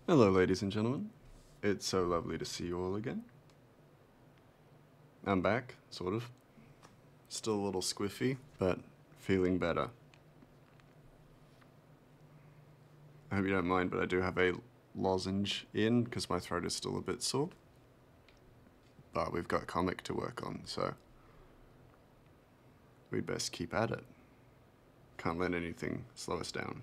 Hello, ladies and gentlemen. It's so lovely to see you all again. I'm back, sort of. Still a little squiffy, but feeling better. I hope you don't mind, but I do have a lozenge in because my throat is still a bit sore. But we've got comic to work on, so we'd best keep at it. Can't let anything slow us down.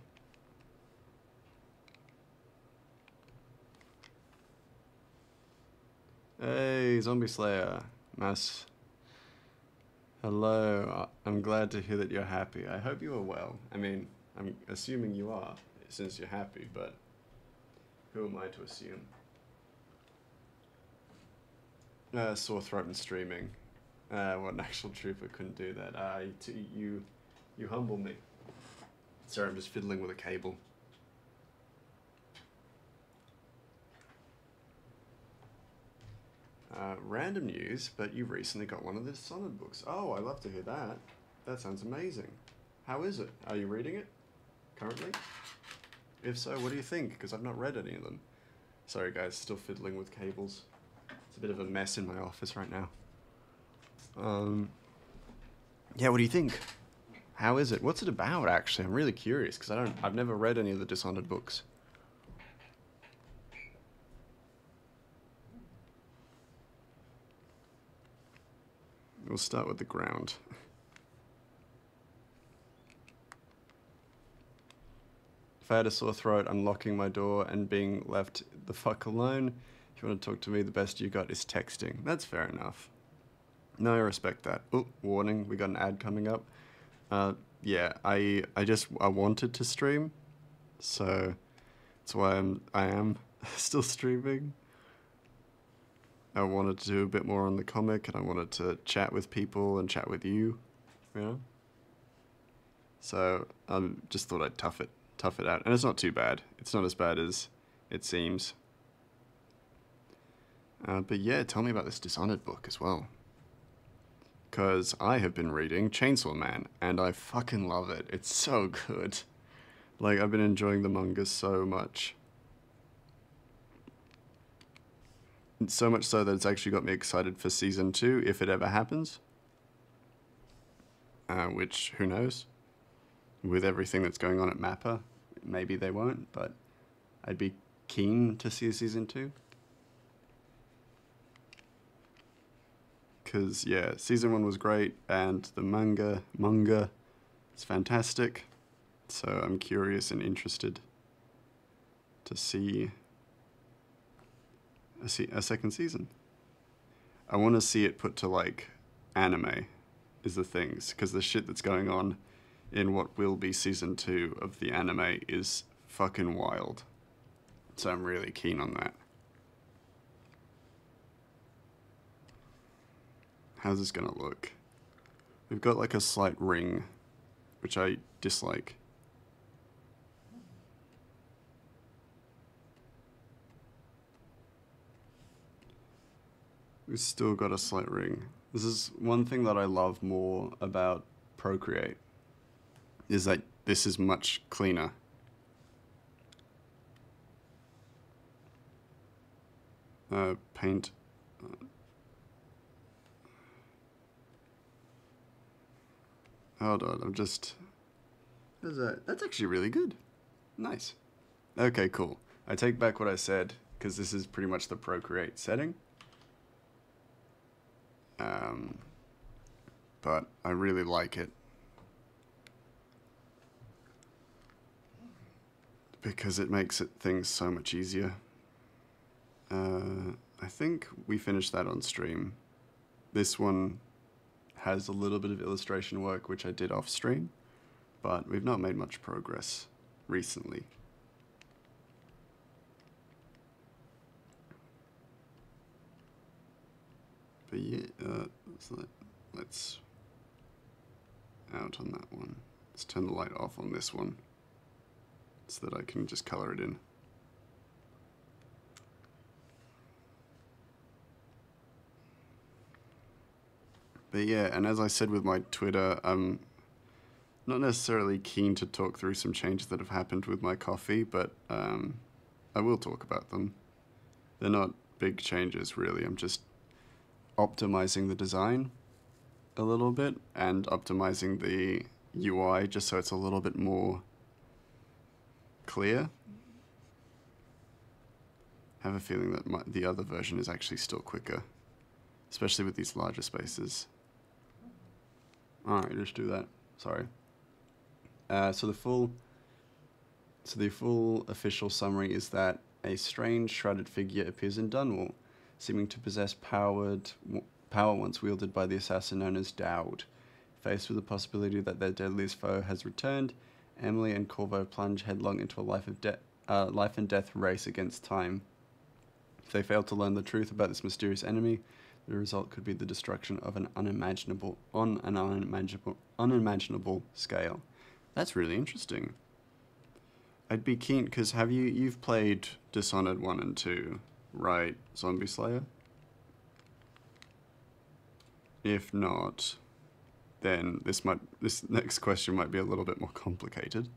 Hey, Zombie Slayer. Mass. Hello. I'm glad to hear that you're happy. I hope you are well. I mean, I'm assuming you are, since you're happy, but who am I to assume? Sore throat and streaming. What an actual trooper couldn't do that. You humble me. Sorry, I'm just fiddling with a cable. Random news, but you recently got one of the Dishonored books. Oh, I love to hear that. That sounds amazing. How is it? Are you reading it currently? If so, what do you think? Because I've not read any of them. Sorry guys, still fiddling with cables. It's a bit of a mess in my office right now. Yeah, what do you think? How is it? What's it about, actually? I'm really curious, because I've never read any of the Dishonored books. We'll start with the ground. If I had a sore throat, unlocking my door and being left the fuck alone. If you want to talk to me, the best you got is texting. That's fair enough. No, I respect that. Oh, warning, we got an ad coming up. Yeah, I wanted to stream, so that's why I am still streaming. I wanted to do a bit more on the comic, and I wanted to chat with people and chat with you, you know? So I just thought I'd tough it out. And it's not too bad. It's not as bad as it seems. But yeah, tell me about this Dishonored book as well. Because I have been reading Chainsaw Man, and I fucking love it. It's so good. Like, I've been enjoying the manga so much. So much so that it's actually got me excited for season 2, if it ever happens. Which, who knows? With everything that's going on at Mappa, maybe they won't, but I'd be keen to see a season 2. Because, yeah, season 1 was great, and the manga is fantastic. So I'm curious and interested to see a second season. I want to see it put to, like, anime is the things, because the shit that's going on in what will be season 2 of the anime is fucking wild. So I'm really keen on that. How's this gonna look? We've got like a slight ring, which I dislike. We've still got a slight ring. This is one thing that I love more about Procreate, is that this is much cleaner. Paint. Hold on, I'm just... That's actually really good. Nice. Okay, cool. I take back what I said, because this is pretty much the Procreate setting. But I really like it. Because it makes things so much easier. I think we finished that on stream. This one has a little bit of illustration work, which I did off stream, but we've not made much progress recently. But yeah, let's out on that one. Let's turn the light off on this one so that I can just color it in. But yeah, and as I said with my Twitter, I'm not necessarily keen to talk through some changes that have happened with my coffee, but I will talk about them. They're not big changes, really. I'm just optimizing the design a little bit and optimizing the UI just so it's a little bit more clear. I have a feeling that the other version is actually still quicker, especially with these larger spaces. Alright, just do that. Sorry. So the full official summary is that a strange shrouded figure appears in Dunwall, seeming to possess power once wielded by the assassin known as Dowd. Faced with the possibility that their deadliest foe has returned, Emily and Corvo plunge headlong into a life and death race against time. If they fail to learn the truth about this mysterious enemy, the result could be the destruction of an unimaginable scale. That's really interesting. I'd be keen, because you've played Dishonored 1 and 2, right, Zombie Slayer? If not, then this next question might be a little bit more complicated.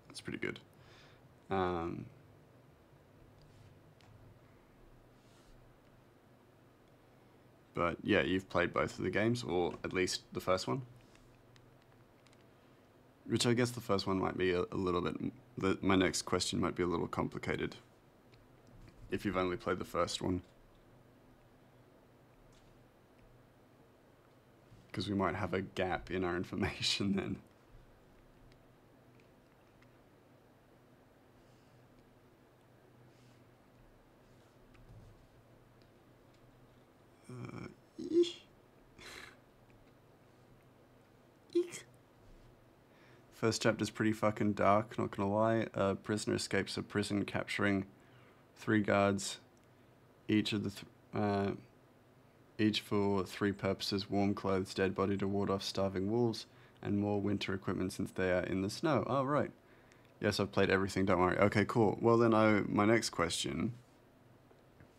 That's pretty good. But yeah, you've played both of the games, or at least the first one. Which I guess the first one might be a little bit... my next question might be a little complicated if you've only played the first one. Because we might have a gap in our information then. First chapter's pretty fucking dark, not gonna lie. A prisoner escapes a prison, capturing 3 guards, each for 3 purposes: warm clothes, dead body to ward off starving wolves, and more winter equipment since they are in the snow. Oh, right. Yes, I've played everything, don't worry. Okay, cool. Well, then my next question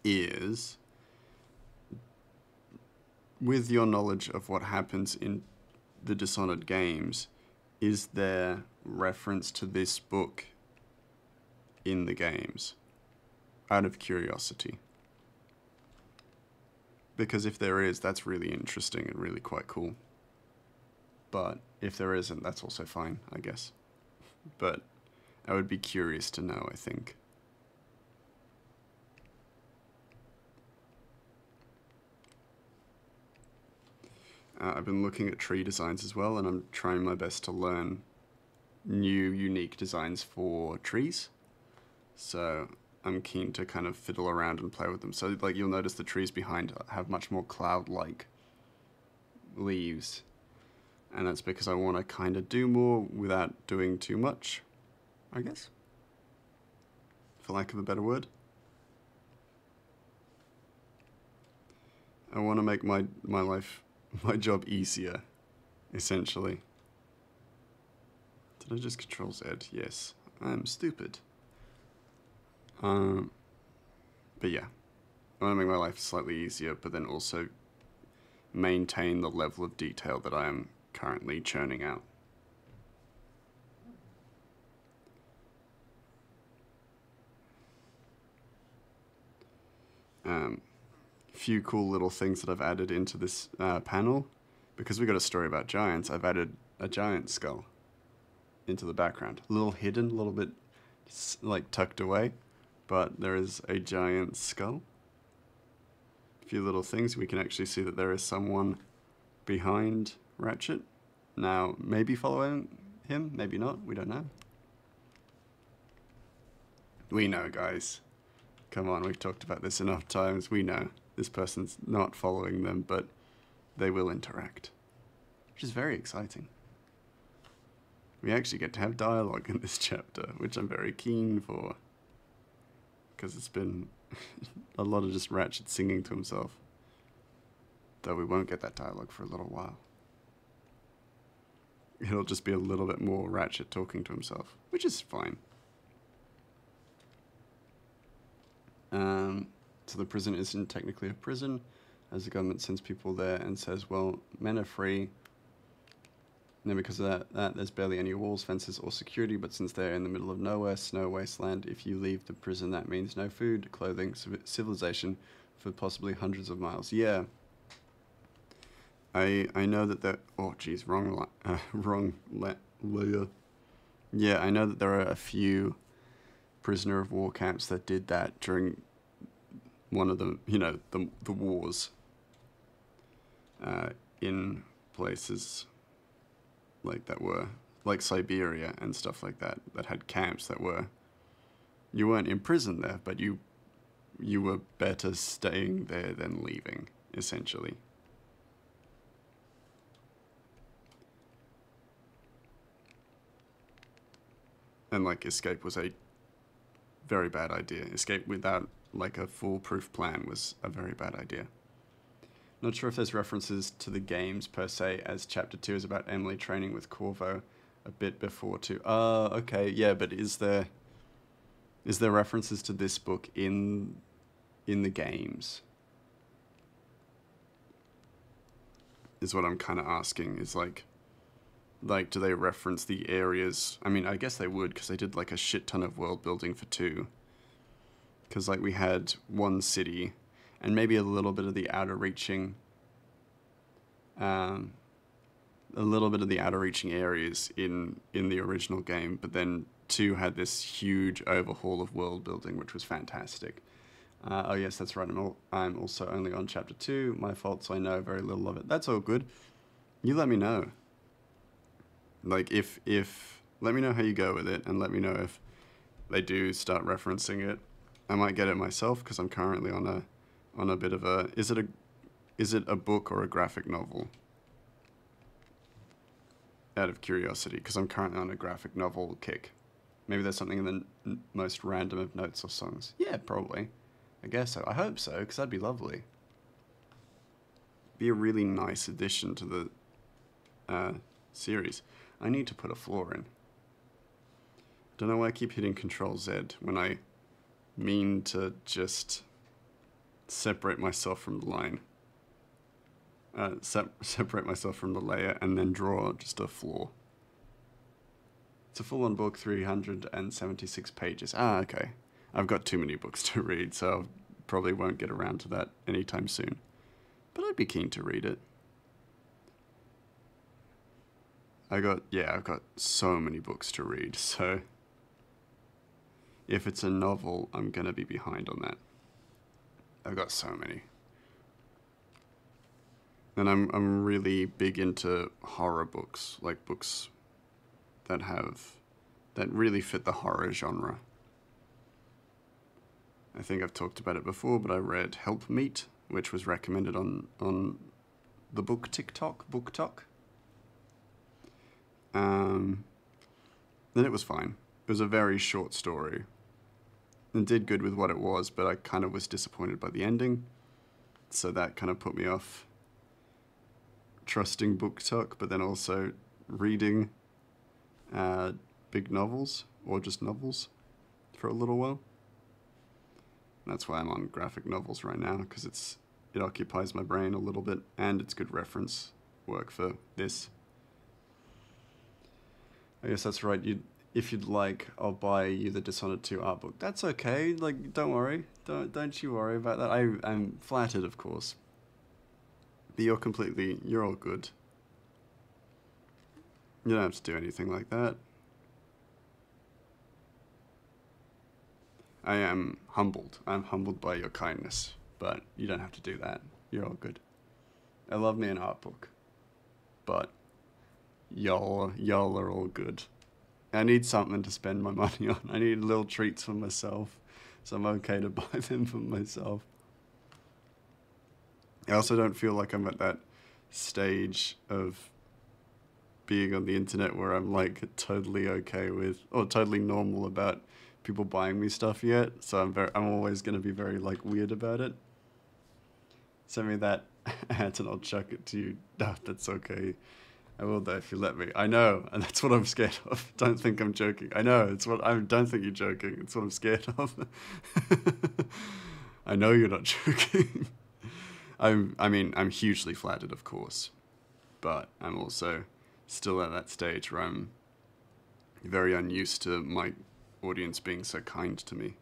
is, with your knowledge of what happens in the Dishonored games, is there reference to this book in the games? Out of curiosity. Because if there is, that's really interesting and really quite cool. But if there isn't, that's also fine, I guess. But I would be curious to know, I think. I've been looking at tree designs as well, and I'm trying my best to learn new, unique designs for trees. So I'm keen to kind of fiddle around and play with them. So, like, you'll notice the trees behind have much more cloud-like leaves. And that's because I want to kind of do more without doing too much, I guess. For lack of a better word. I want to make my job easier, essentially. Did I just Control Z? Yes. I'm stupid. But yeah. I want to make my life slightly easier, but then also maintain the level of detail that I am currently churning out. Few cool little things that I've added into this panel. Because we got a story about giants, I've added a giant skull into the background. A little hidden, a little bit like tucked away, but there is a giant skull. A few little things. We can actually see that there is someone behind Ratchet. Now, maybe following him, maybe not, we don't know. We know, guys. Come on, we've talked about this enough times. We know this person's not following them, but they will interact. Which is very exciting. We actually get to have dialogue in this chapter, which I'm very keen for. Because it's been a lot of just Ratchet singing to himself. Though we won't get that dialogue for a little while. It'll just be a little bit more Ratchet talking to himself, which is fine. So the prison isn't technically a prison, as the government sends people there and says, well, men are free, And because of that, there's barely any walls, fences, or security, but since they're in the middle of nowhere, snow wasteland, if you leave the prison, that means no food, clothing, civilization for possibly hundreds of miles. Yeah. I know that there... Oh, geez, wrong layer. Yeah, I know that there are a few prisoner of war camps that did that during one of the, the wars in places like that were, like Siberia and stuff like that, that had camps that were, you weren't imprisoned there, but you were better staying there than leaving, essentially. And, like, escape was a very bad idea. Escape without, like, a foolproof plan was a very bad idea. Not sure if there's references to the games per se, as Chapter 2 is about Emily training with Corvo a bit before too. Oh, okay, yeah, but is there references to this book in the games? Is what I'm kind of asking. Is like, do they reference the areas? I mean, I guess they would, because they did like a shit ton of world building for 2. Because like we had one city, and maybe a little bit of the outer reaching, areas in the original game, but then 2 had this huge overhaul of world building, which was fantastic. Oh yes, that's right. I'm also only on Chapter 2. My fault, so I know very little of it. That's all good. You let me know. Like, if let me know how you go with it, and let me know if they do start referencing it. I might get it myself, because I'm currently on a bit of a... Is it a book or a graphic novel? Out of curiosity, because I'm currently on a graphic novel kick. Maybe there's something in the most random of notes or songs. Yeah, probably. I guess so. I hope so, because that'd be lovely. Be a really nice addition to the series. I need to put a floor in. Don't know why I keep hitting Control Z when I mean to just separate myself from the line. Separate myself from the layer and then draw just a floor. It's a full-on book, 376 pages. Ah, okay. I've got too many books to read, so I probably won't get around to that anytime soon. But I'd be keen to read it. I've got so many books to read, so if it's a novel, I'm gonna be behind on that. I've got so many. And I'm really big into horror books, like books that really fit the horror genre. I think I've talked about it before, but I read Help Meet, which was recommended on the book TikTok. Then it was fine. It was a very short story. And did good with what it was, but I kind of was disappointed by the ending. So that kind of put me off trusting BookTok, but then also reading big novels, or just novels, for a little while. And that's why I'm on graphic novels right now, because it occupies my brain a little bit, and it's good reference work for this. I guess that's right. If you'd like, I'll buy you the Dishonored 2 art book. That's okay. Like, don't worry. Don't you worry about that. I'm flattered, of course. But you're all good. You don't have to do anything like that. I am humbled. I'm humbled by your kindness, but you don't have to do that. You're all good. I love me an art book, but y'all are all good. I need something to spend my money on. I need little treats for myself, so I'm okay to buy them for myself. I also don't feel like I'm at that stage of being on the internet where I'm like totally okay with, or totally normal about people buying me stuff yet. So I'm always going to be very like weird about it. Send me that ad and I'll chuck it to you. No, that's okay. I will though if you let me. I know, and that's what I'm scared of. Don't think I'm joking. I know, don't think you're joking. It's what I'm scared of. I know you're not joking. I'm hugely flattered, of course, but I'm also still at that stage where I'm very unused to my audience being so kind to me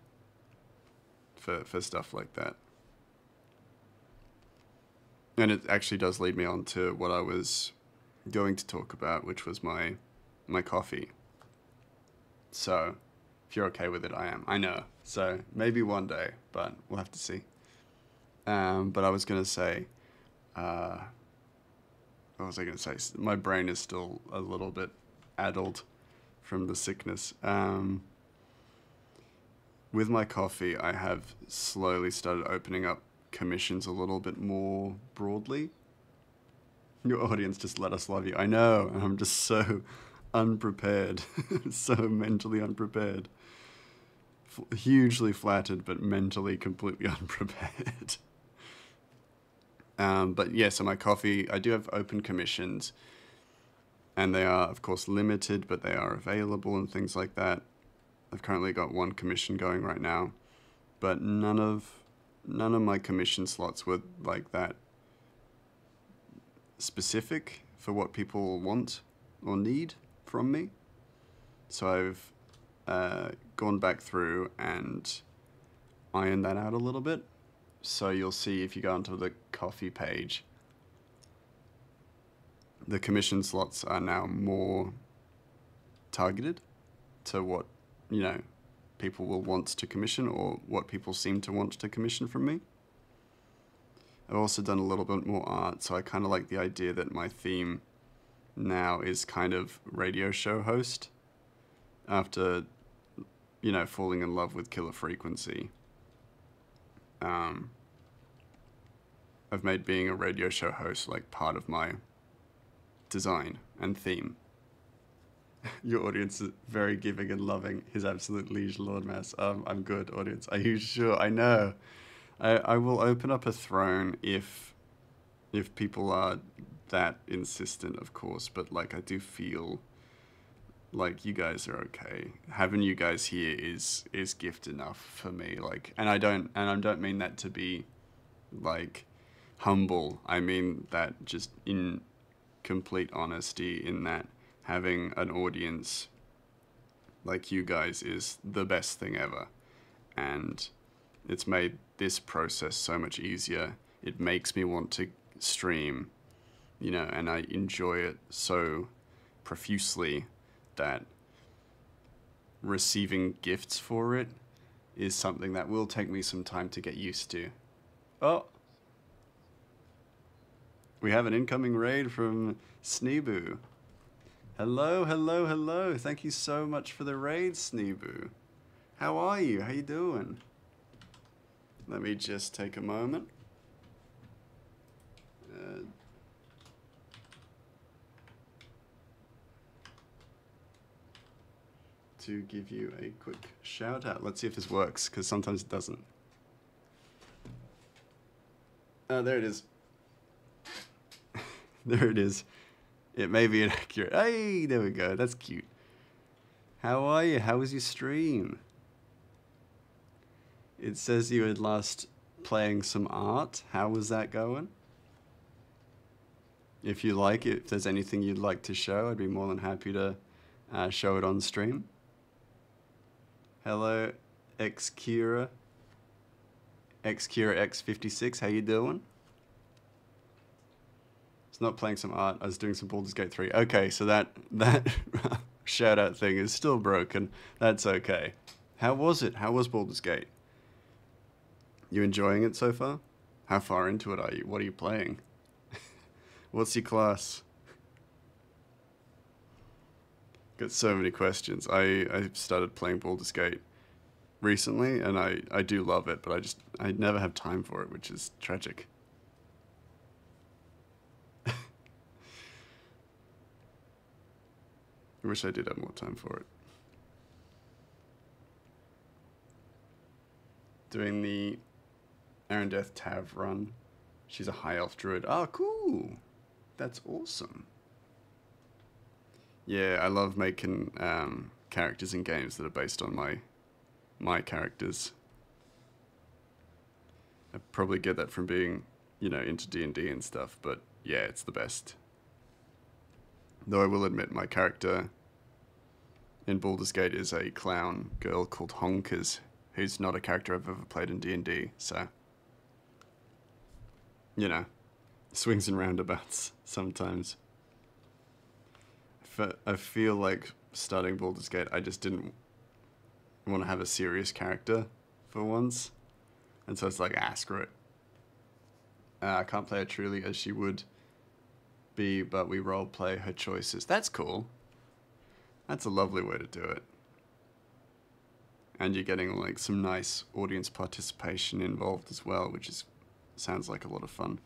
for stuff like that. And it actually does lead me on to what I was going to talk about, which was my coffee. So, if you're okay with it, I am. I know. So, maybe one day, but we'll have to see. But I was going to say, what was I going to say? My brain is still a little bit addled from the sickness. With my coffee, I have slowly started opening up commissions a little bit more broadly. Your audience just let us love you. I know, and I'm just so unprepared, so mentally unprepared. Hugely flattered, but mentally completely unprepared. But yeah, so my coffee, I do have open commissions, and they are, of course, limited, but they are available and things like that. I've currently got one commission going right now, but none of my commission slots were like that specific for what people want or need from me. So I've gone back through and ironed that out a little bit. So you'll see if you go onto the coffee page, the commission slots are now more targeted to what, people will want to commission or what people seem to want to commission from me. I've also done a little bit more art, so I kind of like the idea that my theme now is kind of radio show host after, falling in love with Killer Frequency. I've made being a radio show host like part of my design and theme. Your audience is very giving and loving. His absolute liege Lord Mass. I'm good, audience. Are you sure? I know. I will open up a throne if people are that insistent, of course. But like, I do feel like you guys are okay. Having you guys here is gift enough for me. Like, and I don't mean that to be like humble. I mean that just in complete honesty, in that having an audience like you guys is the best thing ever. And it's made this process so much easier. It makes me want to stream, and I enjoy it so profusely that receiving gifts for it is something that will take me some time to get used to. Oh, we have an incoming raid from Sneeboo. Hello, hello, hello. Thank you so much for the raid, Sneeboo. How are you? How you doing? Let me just take a moment. To give you a quick shout out. Let's see if this works, because sometimes it doesn't. Oh, there it is. There it is. It may be inaccurate. Hey, there we go. That's cute. How are you? How was your stream? It says you had last playing some art. How was that going? If you like it, if there's anything you'd like to show, I'd be more than happy to show it on stream. Hello, Xkira X56. How you doing? It's not playing some art. I was doing some Baldur's Gate 3. Okay, so that shout out thing is still broken. That's okay. How was it? How was Baldur's Gate? You enjoying it so far? How far into it are you? What are you playing? What's your class? Got so many questions. I started playing Baldur's Gate recently, and I do love it, but I never have time for it, which is tragic. I wish I did have more time for it. Doing the Arendeth Tav run. She's a high elf druid. Oh, cool. That's awesome. Yeah, I love making characters in games that are based on my characters. I probably get that from being, into D&D and stuff, but yeah, it's the best. Though I will admit my character in Baldur's Gate is a clown girl called Honkers, who's not a character I've ever played in D&D, so... You know, swings and roundabouts sometimes. I feel like starting Baldur's Gate, I just didn't want to have a serious character for once. And so it's like, screw it. I can't play her truly as she would be, but we role play her choices. That's cool. That's a lovely way to do it. And you're getting like some nice audience participation involved as well, which is sounds like a lot of fun.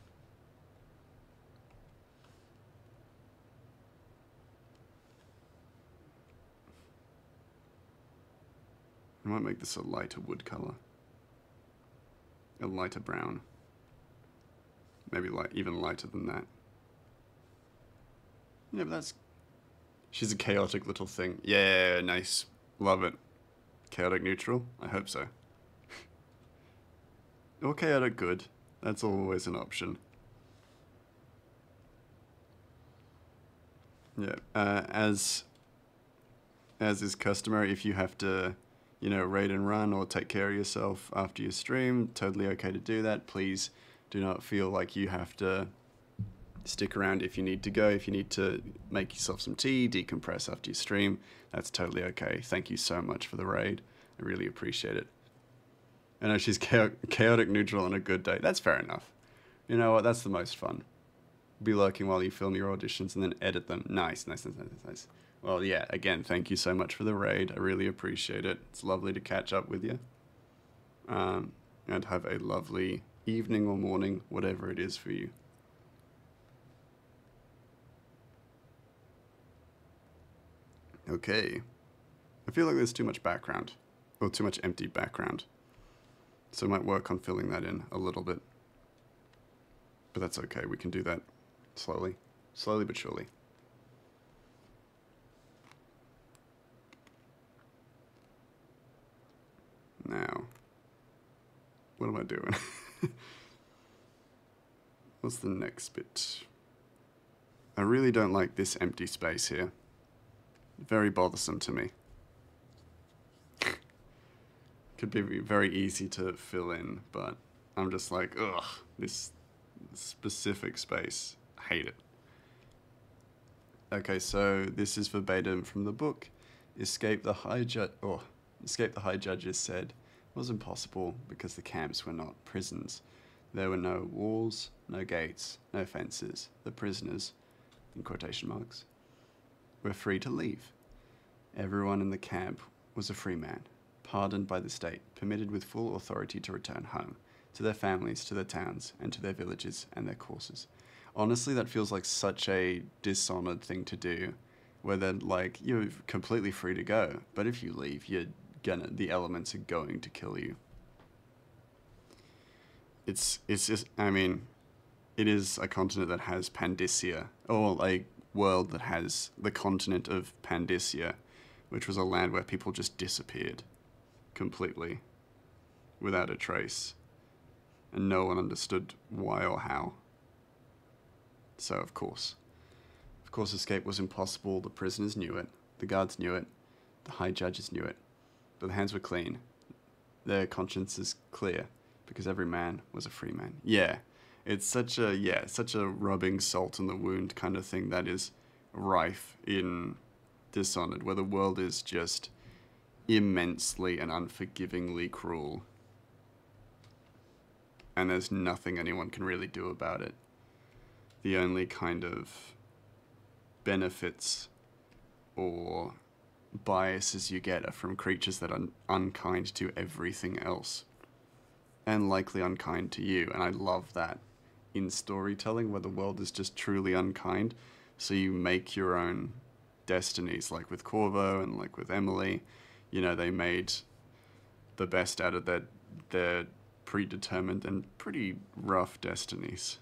I might make this a lighter wood color. A lighter brown. Maybe even lighter than that. Yeah, but that's... She's a chaotic little thing. Yeah, nice. Love it. Chaotic neutral? I hope so. Or chaotic good. That's always an option. Yeah, as is customary, if you have to, you know, raid and run or take care of yourself after your stream, totally okay to do that. Please do not feel like you have to stick around if you need to go. If you need to make yourself some tea, decompress after your stream, that's totally okay. Thank you so much for the raid. I really appreciate it. I know she's chaotic neutral on a good day. That's fair enough. You know what? That's the most fun. Be lurking while you film your auditions and then edit them. Nice. Well, yeah, again, thank you so much for the raid. I really appreciate it. It's lovely to catch up with you. And have a lovely evening or morning, whatever it is for you. Okay. I feel like there's too much background, or too much empty background. So I might work on filling that in a little bit. But that's okay, we can do that slowly. Slowly but surely. Now, what am I doing? What's the next bit? I really don't like this empty space here. Very bothersome to me. Could be very easy to fill in, but I'm just like, ugh, this specific space. I hate it. Okay, so this is verbatim from the book. Escape the High Judges said it was impossible because the camps were not prisons. There were no walls, no gates, no fences. The prisoners, in quotation marks, were free to leave. Everyone in the camp was a free man, pardoned by the state, permitted with full authority to return home, to their families, to their towns, and to their villages and their courses. Honestly, that feels like such a dishonored thing to do, where they're like, you're completely free to go, but if you leave, the elements are going to kill you. It's just, I mean, it is a continent that has Pandysia, or a world that has the continent of Pandysia, which was a land where people just disappeared completely, without a trace, and no one understood why or how. So of course escape was impossible. The prisoners knew it, the guards knew it, the high judges knew it, but the hands were clean, their consciences clear, because every man was a free man. Yeah, it's such a rubbing salt in the wound kind of thing that is rife in Dishonored, where the world is just immensely and unforgivingly cruel, and there's nothing anyone can really do about it. The only kind of benefits or biases you get are from creatures that are unkind to everything else, and likely unkind to you. And I love that in storytelling, where the world is just truly unkind, so you make your own destinies, like with Corvo and like with Emily. You know, they made the best out of their predetermined and pretty rough destinies.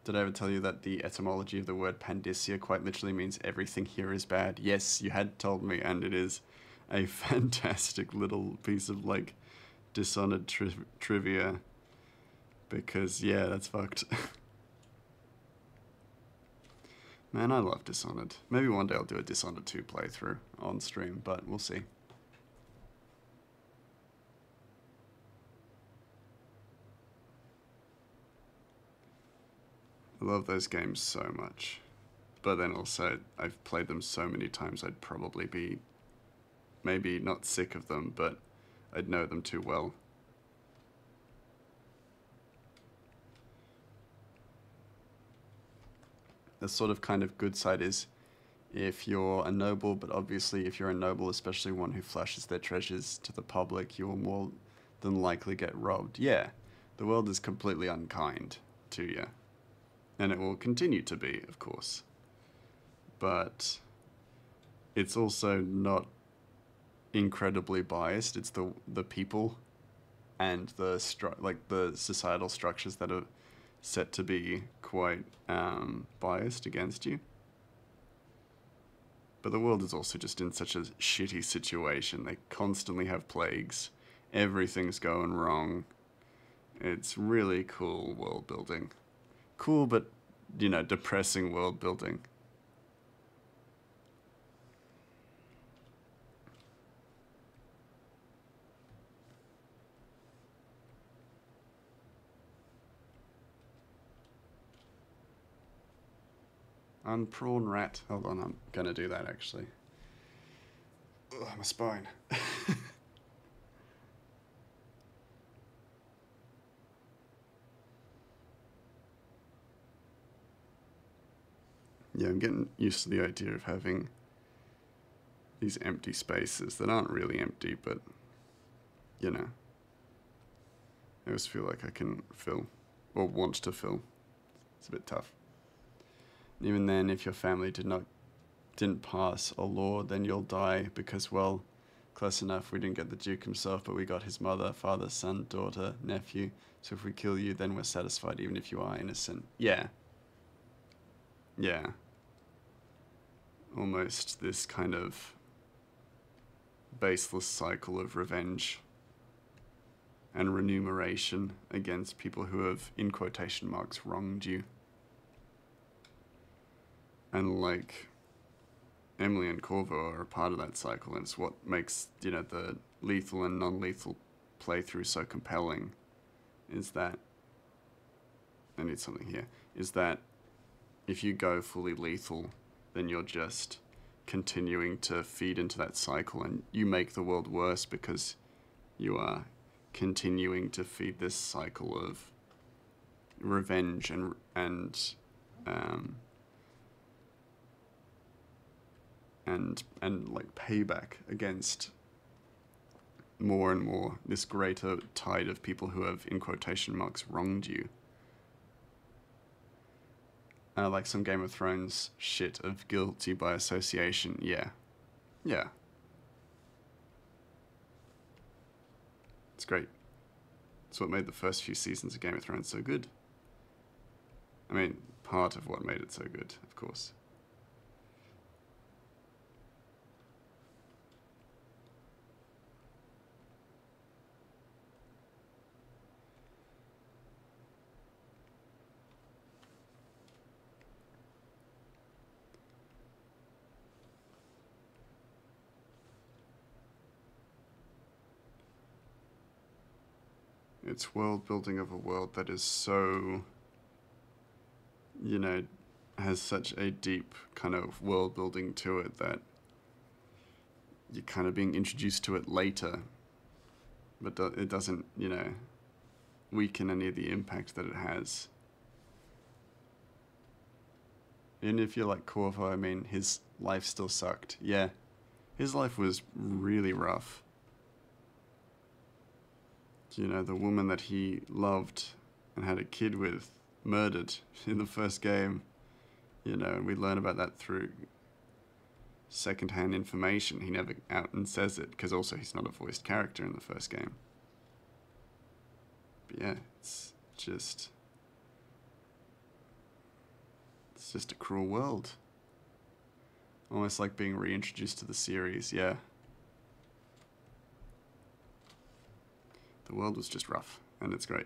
Did I ever tell you that the etymology of the word Pandysia quite literally means everything here is bad? Yes, you had told me, and it is a fantastic little piece of Dishonored trivia, because yeah, that's fucked. Man, I love Dishonored. Maybe one day I'll do a Dishonored 2 playthrough on stream, but we'll see. I love those games so much. But then also, I've played them so many times I'd probably be maybe not sick of them, but I'd know them too well. The sort of kind of good side is if you're a noble, but obviously if you're a noble, especially one who flashes their treasures to the public, you will more than likely get robbed. Yeah, the world is completely unkind to you. And it will continue to be, of course. But it's also not incredibly biased. It's the people and the the societal structures that are set to be quite biased against you. But the world is also just in such a shitty situation. They constantly have plagues. Everything's going wrong. It's really cool world building. Cool, but, you know, depressing world building. I'm prawn rat. Hold on, I'm gonna do that actually. Ugh, my spine. Yeah, I'm getting used to the idea of having these empty spaces that aren't really empty, but, you know, I always feel like I can fill, or want to fill. It's a bit tough. And even then, if your family didn't pass a law, then you'll die because, well, close enough, we didn't get the Duke himself, but we got his mother, father, son, daughter, nephew. So if we kill you, then we're satisfied, even if you are innocent. Yeah. Yeah. Almost this kind of baseless cycle of revenge and remuneration against people who have, in quotation marks, wronged you. And, like, Emily and Corvo are a part of that cycle, and it's what makes, you know, the lethal and non-lethal playthrough so compelling, is that, I need something here, is that if you go fully lethal, then you're just continuing to feed into that cycle, and you make the world worse because you are continuing to feed this cycle of revenge and like payback against more and more this greater tide of people who have, in quotation marks, wronged you. Like some Game of Thrones shit of guilty by association. Yeah. Yeah. It's great. It's what made the first few seasons of Game of Thrones so good. I mean, part of what made it so good, of course. It's world building of a world that is so, you know, has such a deep kind of world building to it that you're kind of being introduced to it later, but it doesn't, you know, weaken any of the impact that it has. And if you're like Corvo, I mean, his life still sucked. Yeah, his life was really rough. You know, the woman that he loved and had a kid with murdered in the first game, you know, and we learn about that through secondhand information. He never out and says it, because also he's not a voiced character in the first game. But yeah, it's just a cruel world. Almost like being reintroduced to the series, yeah. The world was just rough, and it's great.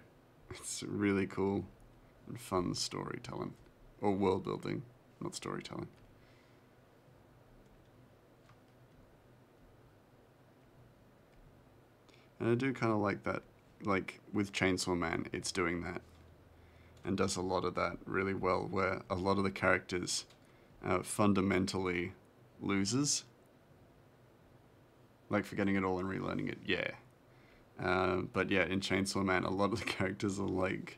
It's really cool and fun storytelling, or world building. not storytelling. And I do kind of like that, like with Chainsaw Man, it's doing that. And does a lot of that really well, where a lot of the characters fundamentally losers. Like forgetting it all and relearning it, yeah. But yeah, in Chainsaw Man, a lot of the characters are like,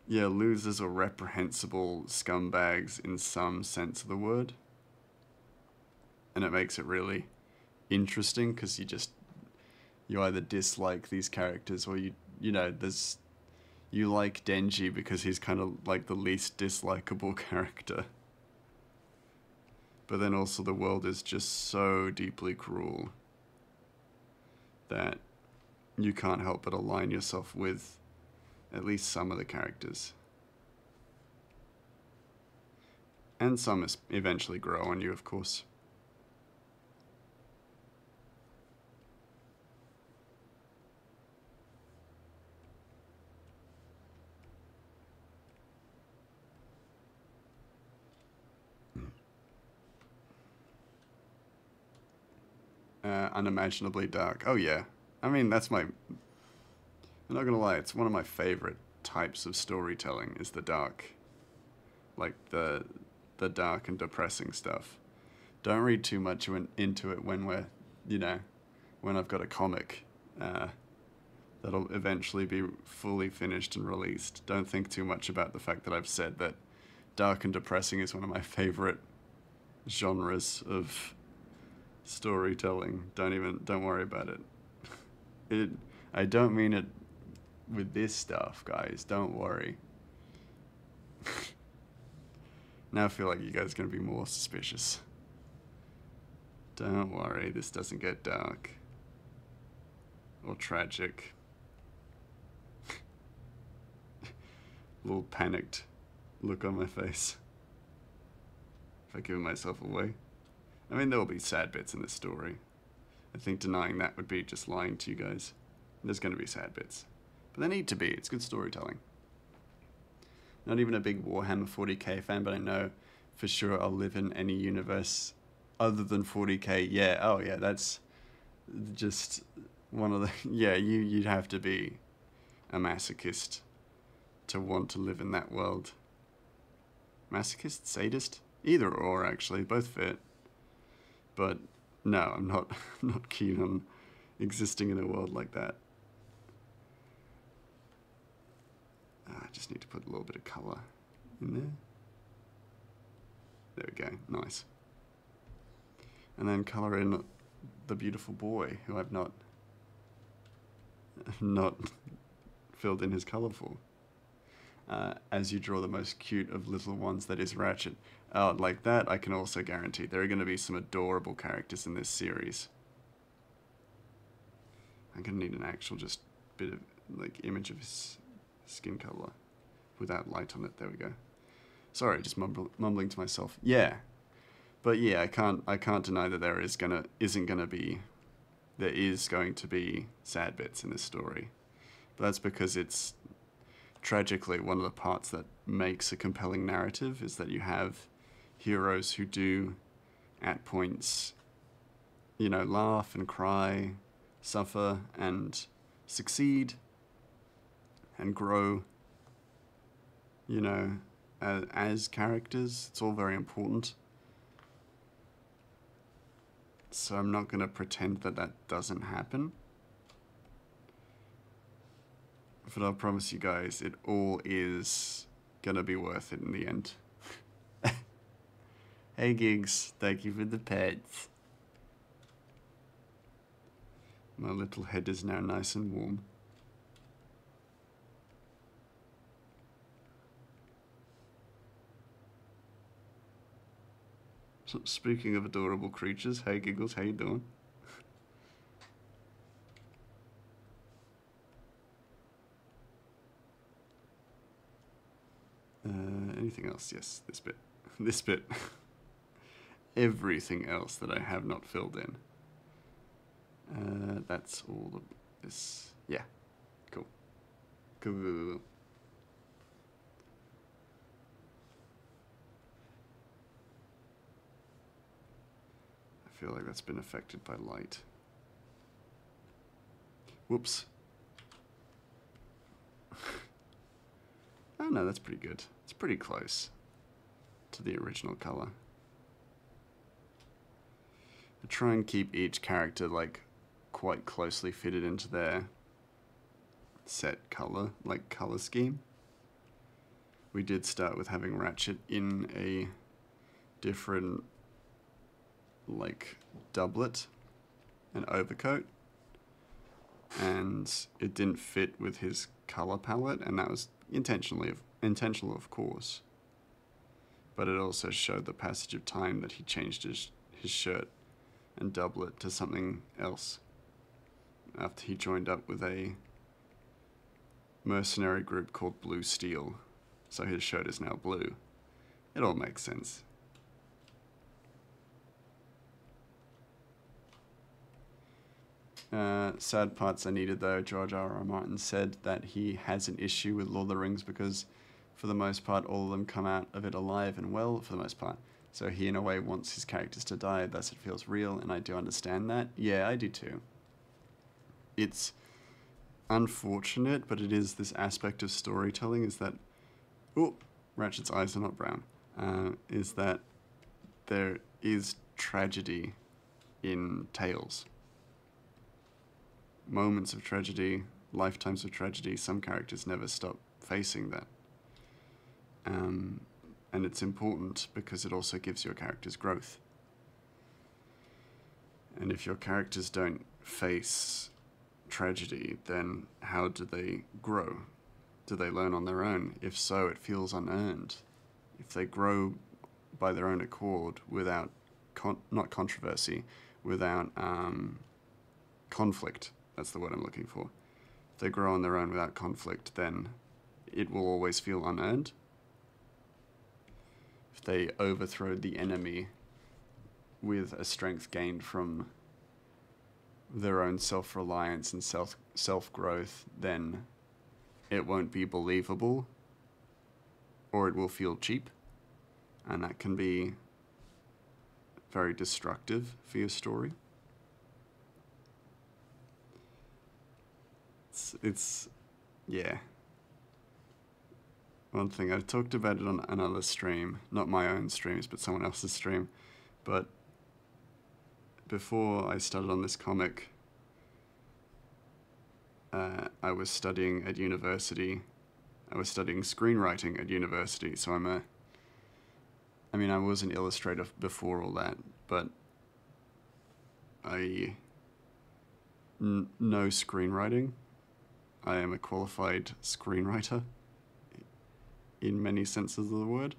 yeah, losers or reprehensible scumbags in some sense of the word. And it makes it really interesting because you either dislike these characters or you know, you like Denji because he's kind of like the least dislikable character. But then also the world is just so deeply cruel that you can't help but align yourself with at least some of the characters. And some eventually grow on you, of course. Unimaginably dark. Oh yeah. I mean, I'm not gonna lie, it's one of my favorite types of storytelling is the dark. Like the dark and depressing stuff. Don't read too much into it when when I've got a comic that'll eventually be fully finished and released. Don't think too much about the fact that I've said that dark and depressing is one of my favorite genres of storytelling. Don't worry about it. I don't mean it with this stuff, guys. Don't worry. Now I feel like you guys are going to be more suspicious. Don't worry, this doesn't get dark. Or tragic. Little panicked look on my face. If I give myself away. I mean, there will be sad bits in this story. I think denying that would be just lying to you guys. There's going to be sad bits. But they need to be. It's good storytelling. Not even a big Warhammer 40k fan, but I know for sure I'll live in any universe other than 40k. Yeah, oh yeah, that's just one of the... Yeah, you'd have to be a masochist to want to live in that world. Masochist? Sadist? Either or, actually. Both fit. But no, I'm not keen on existing in a world like that. I just need to put a little bit of colour in there. There we go, nice. And then colour in the beautiful boy who I've not filled in his colour for. As you draw the most cute of little ones, that is Ratchet. Like that, I can also guarantee there are going to be some adorable characters in this series. I'm going to need an actual just bit of like image of his skin color without light on it. There we go. Sorry, just mumbling to myself. Yeah, but yeah, I can't deny that there is going to be sad bits in this story. But that's because it's tragically one of the parts that makes a compelling narrative is that you have heroes who do at points, you know, laugh and cry, suffer and succeed and grow, you know, as characters. It's all very important. So I'm not going to pretend that that doesn't happen. But I'll promise you guys, it all is going to be worth it in the end. Hey Gigs, thank you for the pets. My little head is now nice and warm. So, speaking of adorable creatures, hey Giggles, how you doing? Anything else? Yes, this bit. This bit. Everything else that I have not filled in. That's all of this. Yeah. Cool. Cool. feel like that's been affected by light. Whoops. Oh no, that's pretty good. It's pretty close to the original color. I try and keep each character like quite closely fitted into their set color, like color scheme. We did start with having Ratchet in a different like doublet and overcoat, and it didn't fit with his color palette, and that was intentional of course, but it also showed the passage of time that he changed his shirt and doublet to something else after he joined up with a mercenary group called Blue Steel, so his shirt is now blue. It all makes sense. Sad parts I needed though. George R.R. Martin said that he has an issue with Lord of the Rings because for the most part all of them come out of it alive and well for the most part. So he in a way wants his characters to die, thus it feels real, and I do understand that. Yeah, I do too. It's unfortunate, but it is this aspect of storytelling is that, oh, Ratchet's eyes are not brown, is that there is tragedy in tales. Moments of tragedy, lifetimes of tragedy, some characters never stop facing that. And it's important because it also gives your characters growth. And if your characters don't face tragedy, then how do they grow? Do they learn on their own? If so, it feels unearned. If they grow by their own accord without, not controversy, without conflict, that's the word I'm looking for. If they grow on their own without conflict, then it will always feel unearned. If they overthrow the enemy with a strength gained from their own self-reliance and self-growth, then it won't be believable, or it will feel cheap, and that can be very destructive for your story. It's yeah. One thing, I've talked about it on another stream, not my own streams, but someone else's stream, but before I started on this comic, I was studying at university. I was studying screenwriting at university, so I was an illustrator before all that, but I know screenwriting. I am a qualified screenwriter in many senses of the word.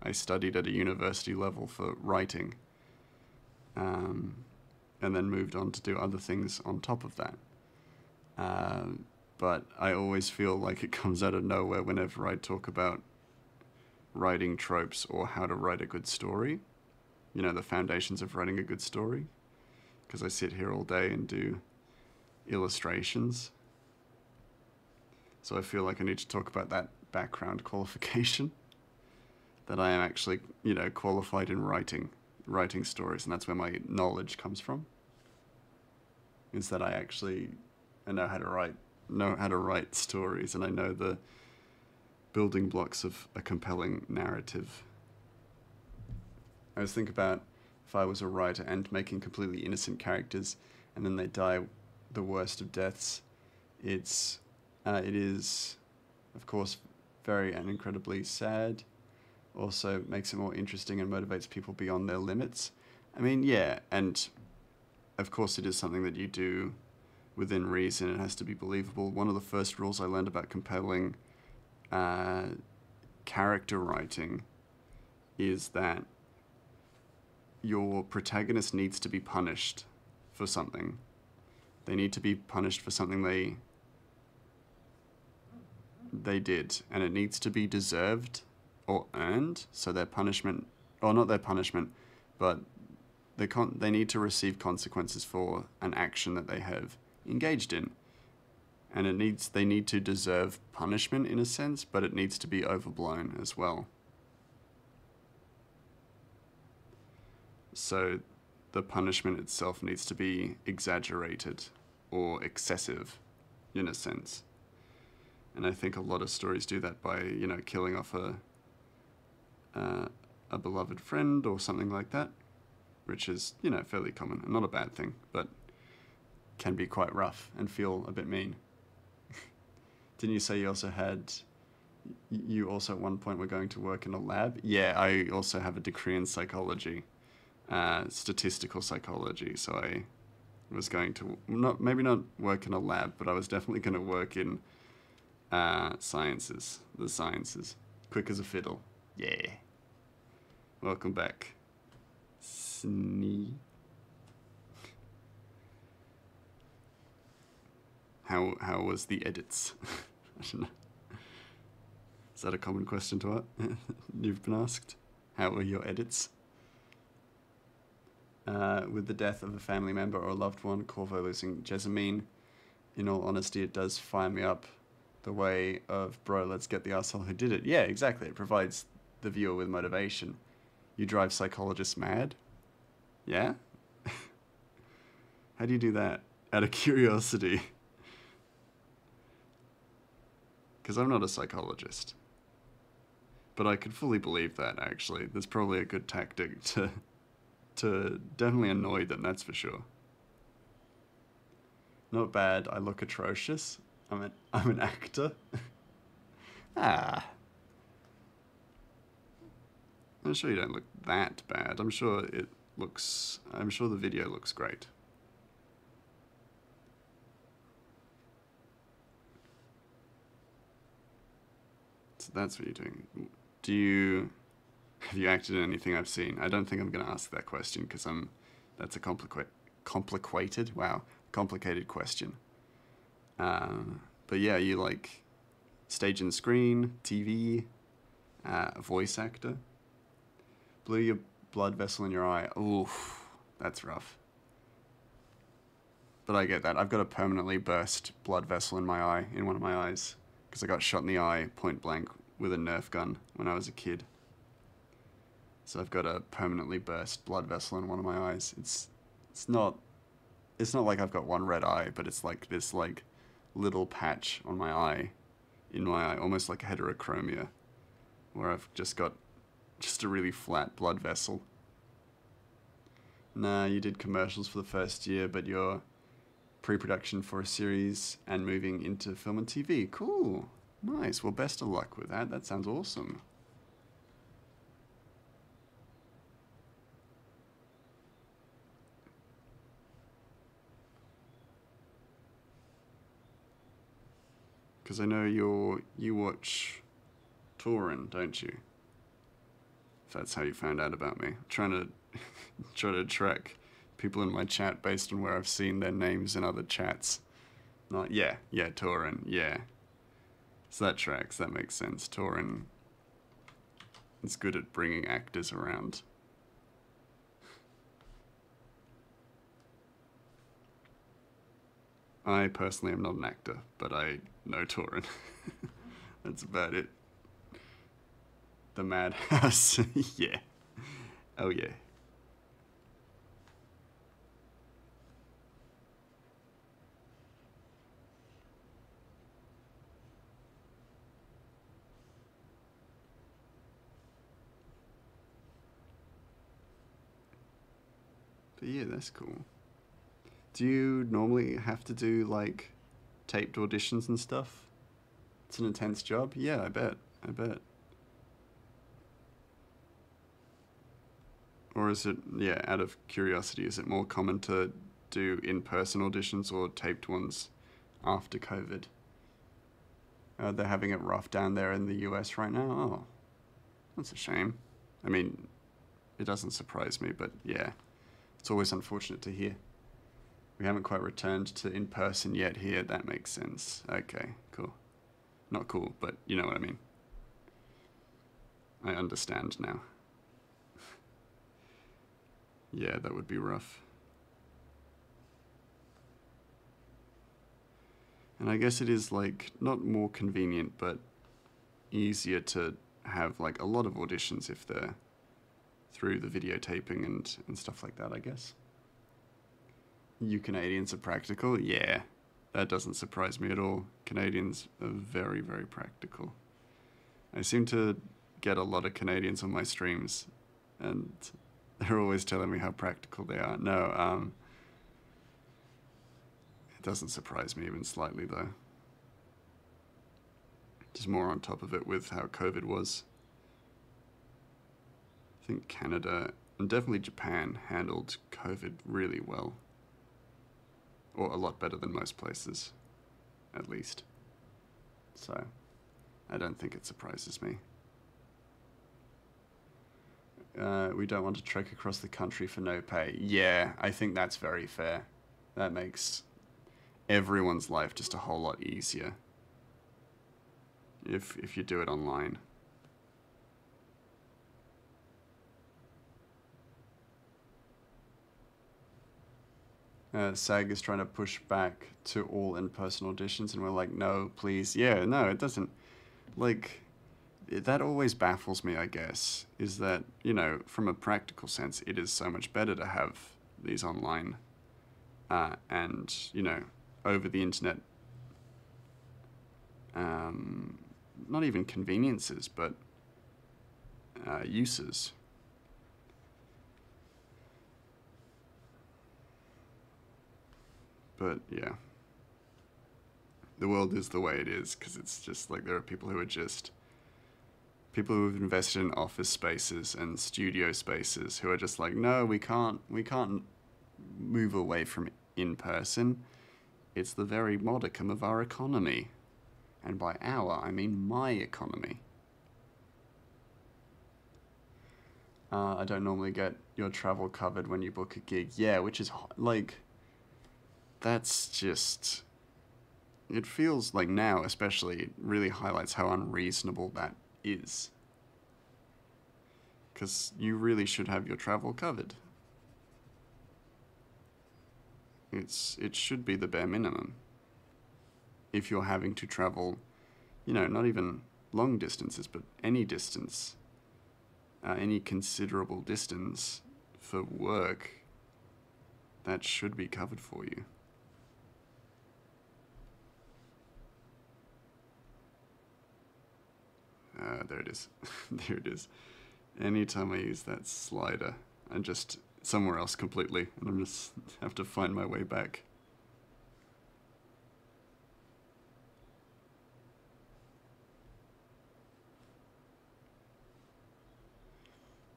I studied at a university level for writing, and then moved on to do other things on top of that. But I always feel like it comes out of nowhere whenever I talk about writing tropes or how to write a good story. You know, the foundations of writing a good story. Because I sit here all day and do illustrations. So I feel like I need to talk about that background qualification. That I am actually, qualified in writing stories, and that's where my knowledge comes from. Is that I know how to write stories, and I know the building blocks of a compelling narrative. I always think about if I was a writer and making completely innocent characters, and then they die the worst of deaths. It is, of course, very and incredibly sad. Also makes it more interesting and motivates people beyond their limits. Yeah, and of course it is something that you do within reason. It has to be believable. One of the first rules I learned about compelling character writing is that your protagonist needs to be punished for something. They need to be punished for something they did, and it needs to be deserved or earned, so their punishment, or not their punishment, but they need to receive consequences for an action that they have engaged in. And they need to deserve punishment in a sense, but it needs to be overblown as well. So the punishment itself needs to be exaggerated or excessive, in a sense. And I think a lot of stories do that by, you know, killing off a beloved friend or something like that, which is, you know, fairly common and not a bad thing, but can be quite rough and feel a bit mean. Didn't you say you also at one point were going to work in a lab? Yeah, I also have a degree in psychology, statistical psychology, so I was going to, maybe not work in a lab, but I was definitely going to work in the sciences. Quick as a fiddle. Yeah. Welcome back. How was the edits? I don't know. Is that a common question to you've been asked? How were your edits? With the death of a family member or a loved one, Corvo losing Jessamine, in all honesty, it does fire me up the way of, bro, let's get the arsehole who did it. Yeah, exactly. It provides the viewer with motivation. You drive psychologists mad? Yeah? How do you do that? Out of curiosity. Because I'm not a psychologist. But I could fully believe that, actually. There's probably a good tactic to definitely annoy them, that's for sure. Not bad, I look atrocious. I'm an actor. Ah. I'm sure you don't look that bad. I'm sure the video looks great. So that's what you're doing. Have you acted in anything I've seen? I don't think I'm going to ask that question because that's a complicated question. But yeah, you like stage and screen, TV, voice actor. Blew your blood vessel in your eye. Oof, that's rough. But I get that. I've got a permanently burst blood vessel in my eye, in one of my eyes, because I got shot in the eye point blank with a Nerf gun when I was a kid. So I've got a permanently burst blood vessel in one of my eyes. It's not like I've got one red eye, but it's like this like little patch on my eye, in my eye, almost like heterochromia, where I've just got a really flat blood vessel. Nah, you did commercials for the first year, but you're pre-production for a series and moving into film and TV. Cool. Nice. Well, best of luck with that. That sounds awesome. Because I know you watch Torin, don't you? If that's how you found out about me. I'm trying to track people in my chat based on where I've seen their names in other chats. Yeah, Torin, yeah. So that tracks, that makes sense. Torin is good at bringing actors around. I personally am not an actor, but I know Torin. That's about it. The Madhouse, yeah. Oh yeah. But yeah, that's cool. Do you normally have to do like taped auditions and stuff? It's an intense job. Yeah, I bet. Or is it, yeah, out of curiosity, is it more common to do in-person auditions or taped ones after COVID? They're having it rough down there in the US right now? Oh, that's a shame. I mean, it doesn't surprise me, but yeah, it's always unfortunate to hear. We haven't quite returned to in-person yet here. That makes sense. Okay, cool. Not cool, but you know what I mean. I understand now. Yeah, that would be rough. And I guess it is like not more convenient, but easier to have like a lot of auditions if they're through the videotaping and stuff like that, I guess. You Canadians are practical? Yeah, that doesn't surprise me at all. Canadians are very, very practical. I seem to get a lot of Canadians on my streams, and they're always telling me how practical they are. No, it doesn't surprise me even slightly, though. Just more on top of it with how COVID was. I think Canada, and definitely Japan, handled COVID really well. Or a lot better than most places, at least. So, I don't think it surprises me. We don't want to trek across the country for no pay. Yeah, I think that's very fair. That makes everyone's life just a whole lot easier if you do it online. SAG is trying to push back to all in-person auditions, and we're like, no, please. Yeah, no, it doesn't. Like, that always baffles me, I guess, is that, you know, from a practical sense, it is so much better to have these online and, you know, over the internet, not even conveniences, but uses. But yeah, the world is the way it is, because it's just like there are people who have invested in office spaces and studio spaces who are just like, no, we can't move away from in person. It's the very modicum of our economy. And by our, I mean my economy. I don't normally get your travel covered when you book a gig. Yeah, which is like, that's just, it feels like now especially, it really highlights how unreasonable that is. Because you really should have your travel covered. It should be the bare minimum. If you're having to travel, you know, not even long distances, but any distance, any considerable distance for work, that should be covered for you. There it is. There it is. Anytime I use that slider, I'm just somewhere else completely, and I'm just have to find my way back.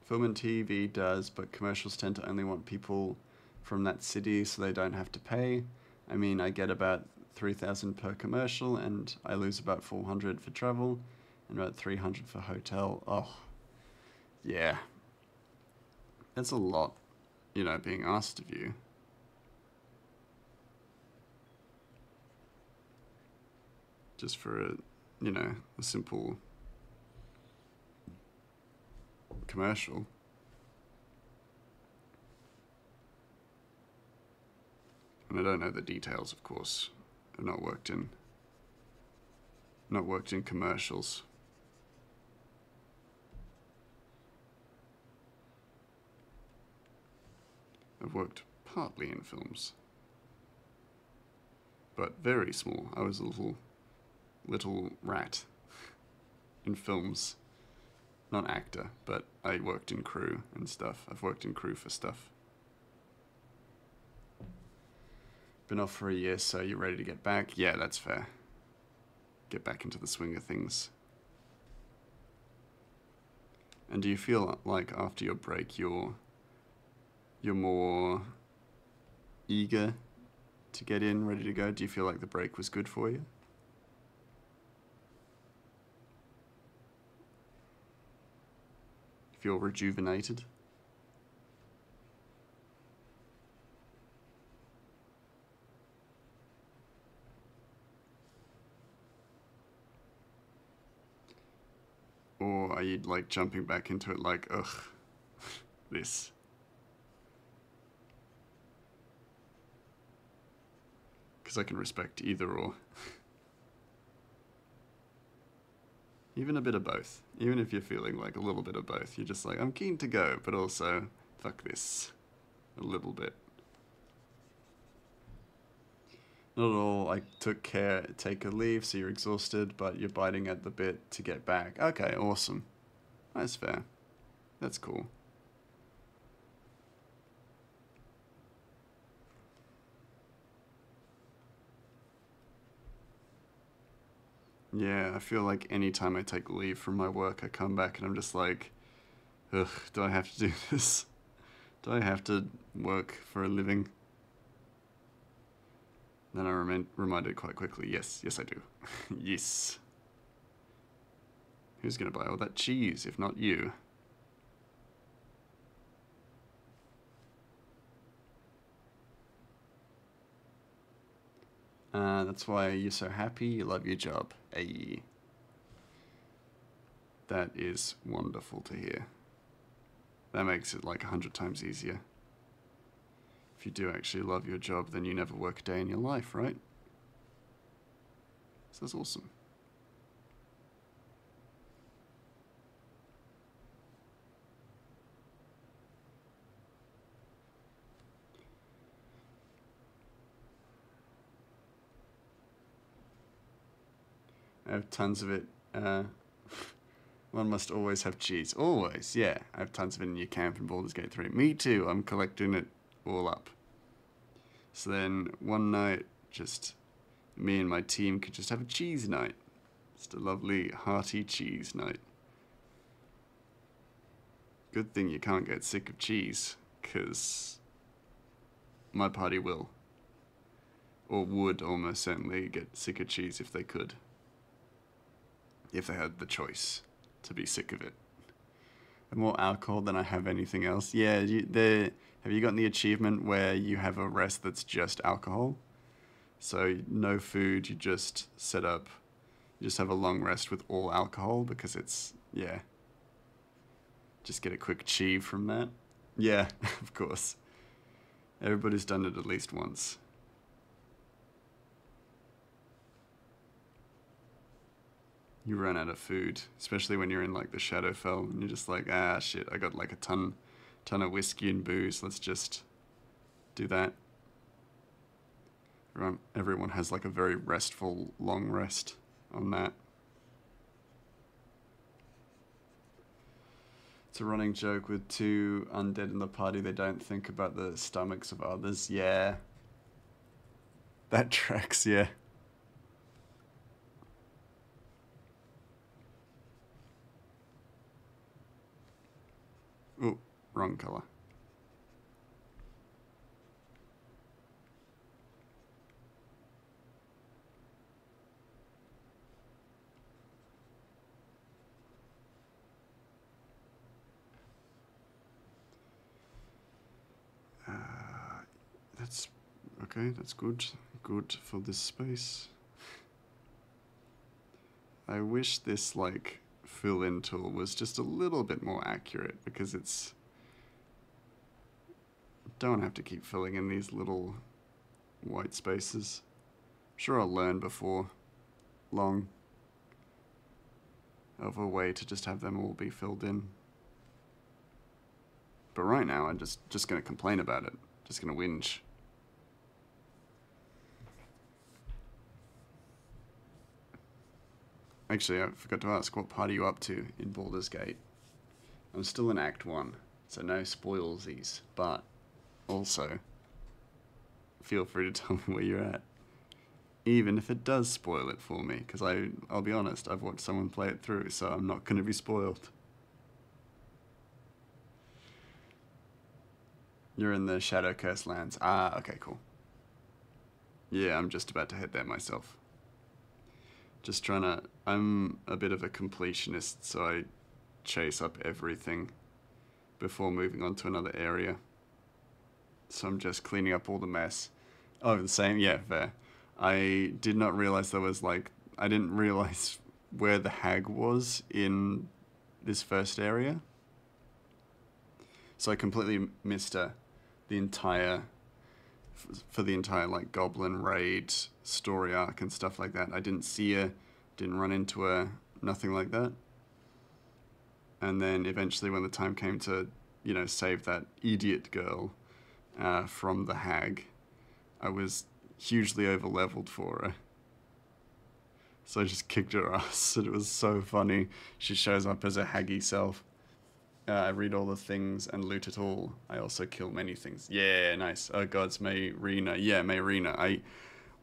Film and TV does, but commercials tend to only want people from that city, so they don't have to pay. I mean, I get about 3,000 per commercial, and I lose about 400 for travel, and about 300 for hotel. Oh, yeah. That's a lot, you know, being asked of you. Just for a, you know, a simple commercial. And I don't know the details, of course. I've not worked in commercials. I've worked partly in films, but very small. I was a little rat in films. Not actor, but I worked in crew and stuff. I've worked in crew for stuff. Been off for a year, so you're ready to get back? Yeah, that's fair. Get back into the swing of things. And do you feel like after your break you're more eager to get in, ready to go? Do you feel like the break was good for you? Feel rejuvenated? Or are you like jumping back into it like, ugh, this? Because I can respect either or. Even a bit of both. Even if you're feeling like a little bit of both, you're just like, I'm keen to go, but also, fuck this. A little bit. Not at all. I take a leave, so you're exhausted, but you're biting at the bit to get back. Okay, awesome. That's fair. That's cool. Yeah, I feel like anytime I take leave from my work, I come back and I'm just like, ugh, do I have to do this? Do I have to work for a living? Then I reminded quite quickly, yes, I do. Yes. Who's gonna buy all that cheese, if not you? That's why you're so happy, you love your job. Ayy. That is wonderful to hear. That makes it like 100 times easier. If you do actually love your job, then you never work a day in your life, right? So that's awesome. I have tons of it. One must always have cheese. Always, yeah. I have tons of it in your camp in Baldur's Gate 3. Me too, I'm collecting it all up. So then one night, just me and my team could just have a cheese night. Just a lovely, hearty cheese night. Good thing you can't get sick of cheese, because my party will. Or would almost certainly get sick of cheese if they could. If they had the choice to be sick of it. More alcohol than I have anything else. Yeah, have you gotten the achievement where you have a rest that's just alcohol? So no food, you just set up, you just have a long rest with all alcohol because it's, yeah. Just get a quick achieve from that. Yeah, of course. Everybody's done it at least once. You run out of food, especially when you're in like the Shadowfell and you're just like, ah shit, I got like a ton of whiskey and booze, let's just do that. Everyone has like a very restful long rest on that. It's a running joke with two undead in the party, they don't think about the stomachs of others. Yeah. That tracks, yeah. Oh, wrong color. That's okay, that's good. Good for this space. I wish this like fill-in tool was just a little bit more accurate because it's don't have to keep filling in these little white spaces. I'm sure I'll learn before long of a way to just have them all be filled in. But right now I'm just gonna complain about it. Just gonna whinge. Actually, I forgot to ask, what part are you up to in Baldur's Gate? I'm still in Act 1, so no spoilsies, but also, feel free to tell me where you're at. Even if it does spoil it for me, because I'll be honest, I've watched someone play it through, so I'm not going to be spoiled. You're in the Shadow Curse lands. Ah, okay, cool. Yeah, I'm just about to head there myself. Just trying to... I'm a bit of a completionist, so I chase up everything before moving on to another area. So I'm just cleaning up all the mess. Oh, the same? Yeah, fair. I did not realize there was like... I didn't realize where the hag was in this first area. So I completely missed her the entire... for the entire like goblin raid story arc and stuff like that. I didn't see her, didn't run into her, nothing like that. And then eventually when the time came to, you know, save that idiot girl from the hag, I was hugely over-leveled for her. So I just kicked her ass, and it was so funny. She shows up as a haggy self. I read all the things and loot it all. I also kill many things. Yeah, nice. Oh god, it's Mayrina. Yeah, Mayrina. I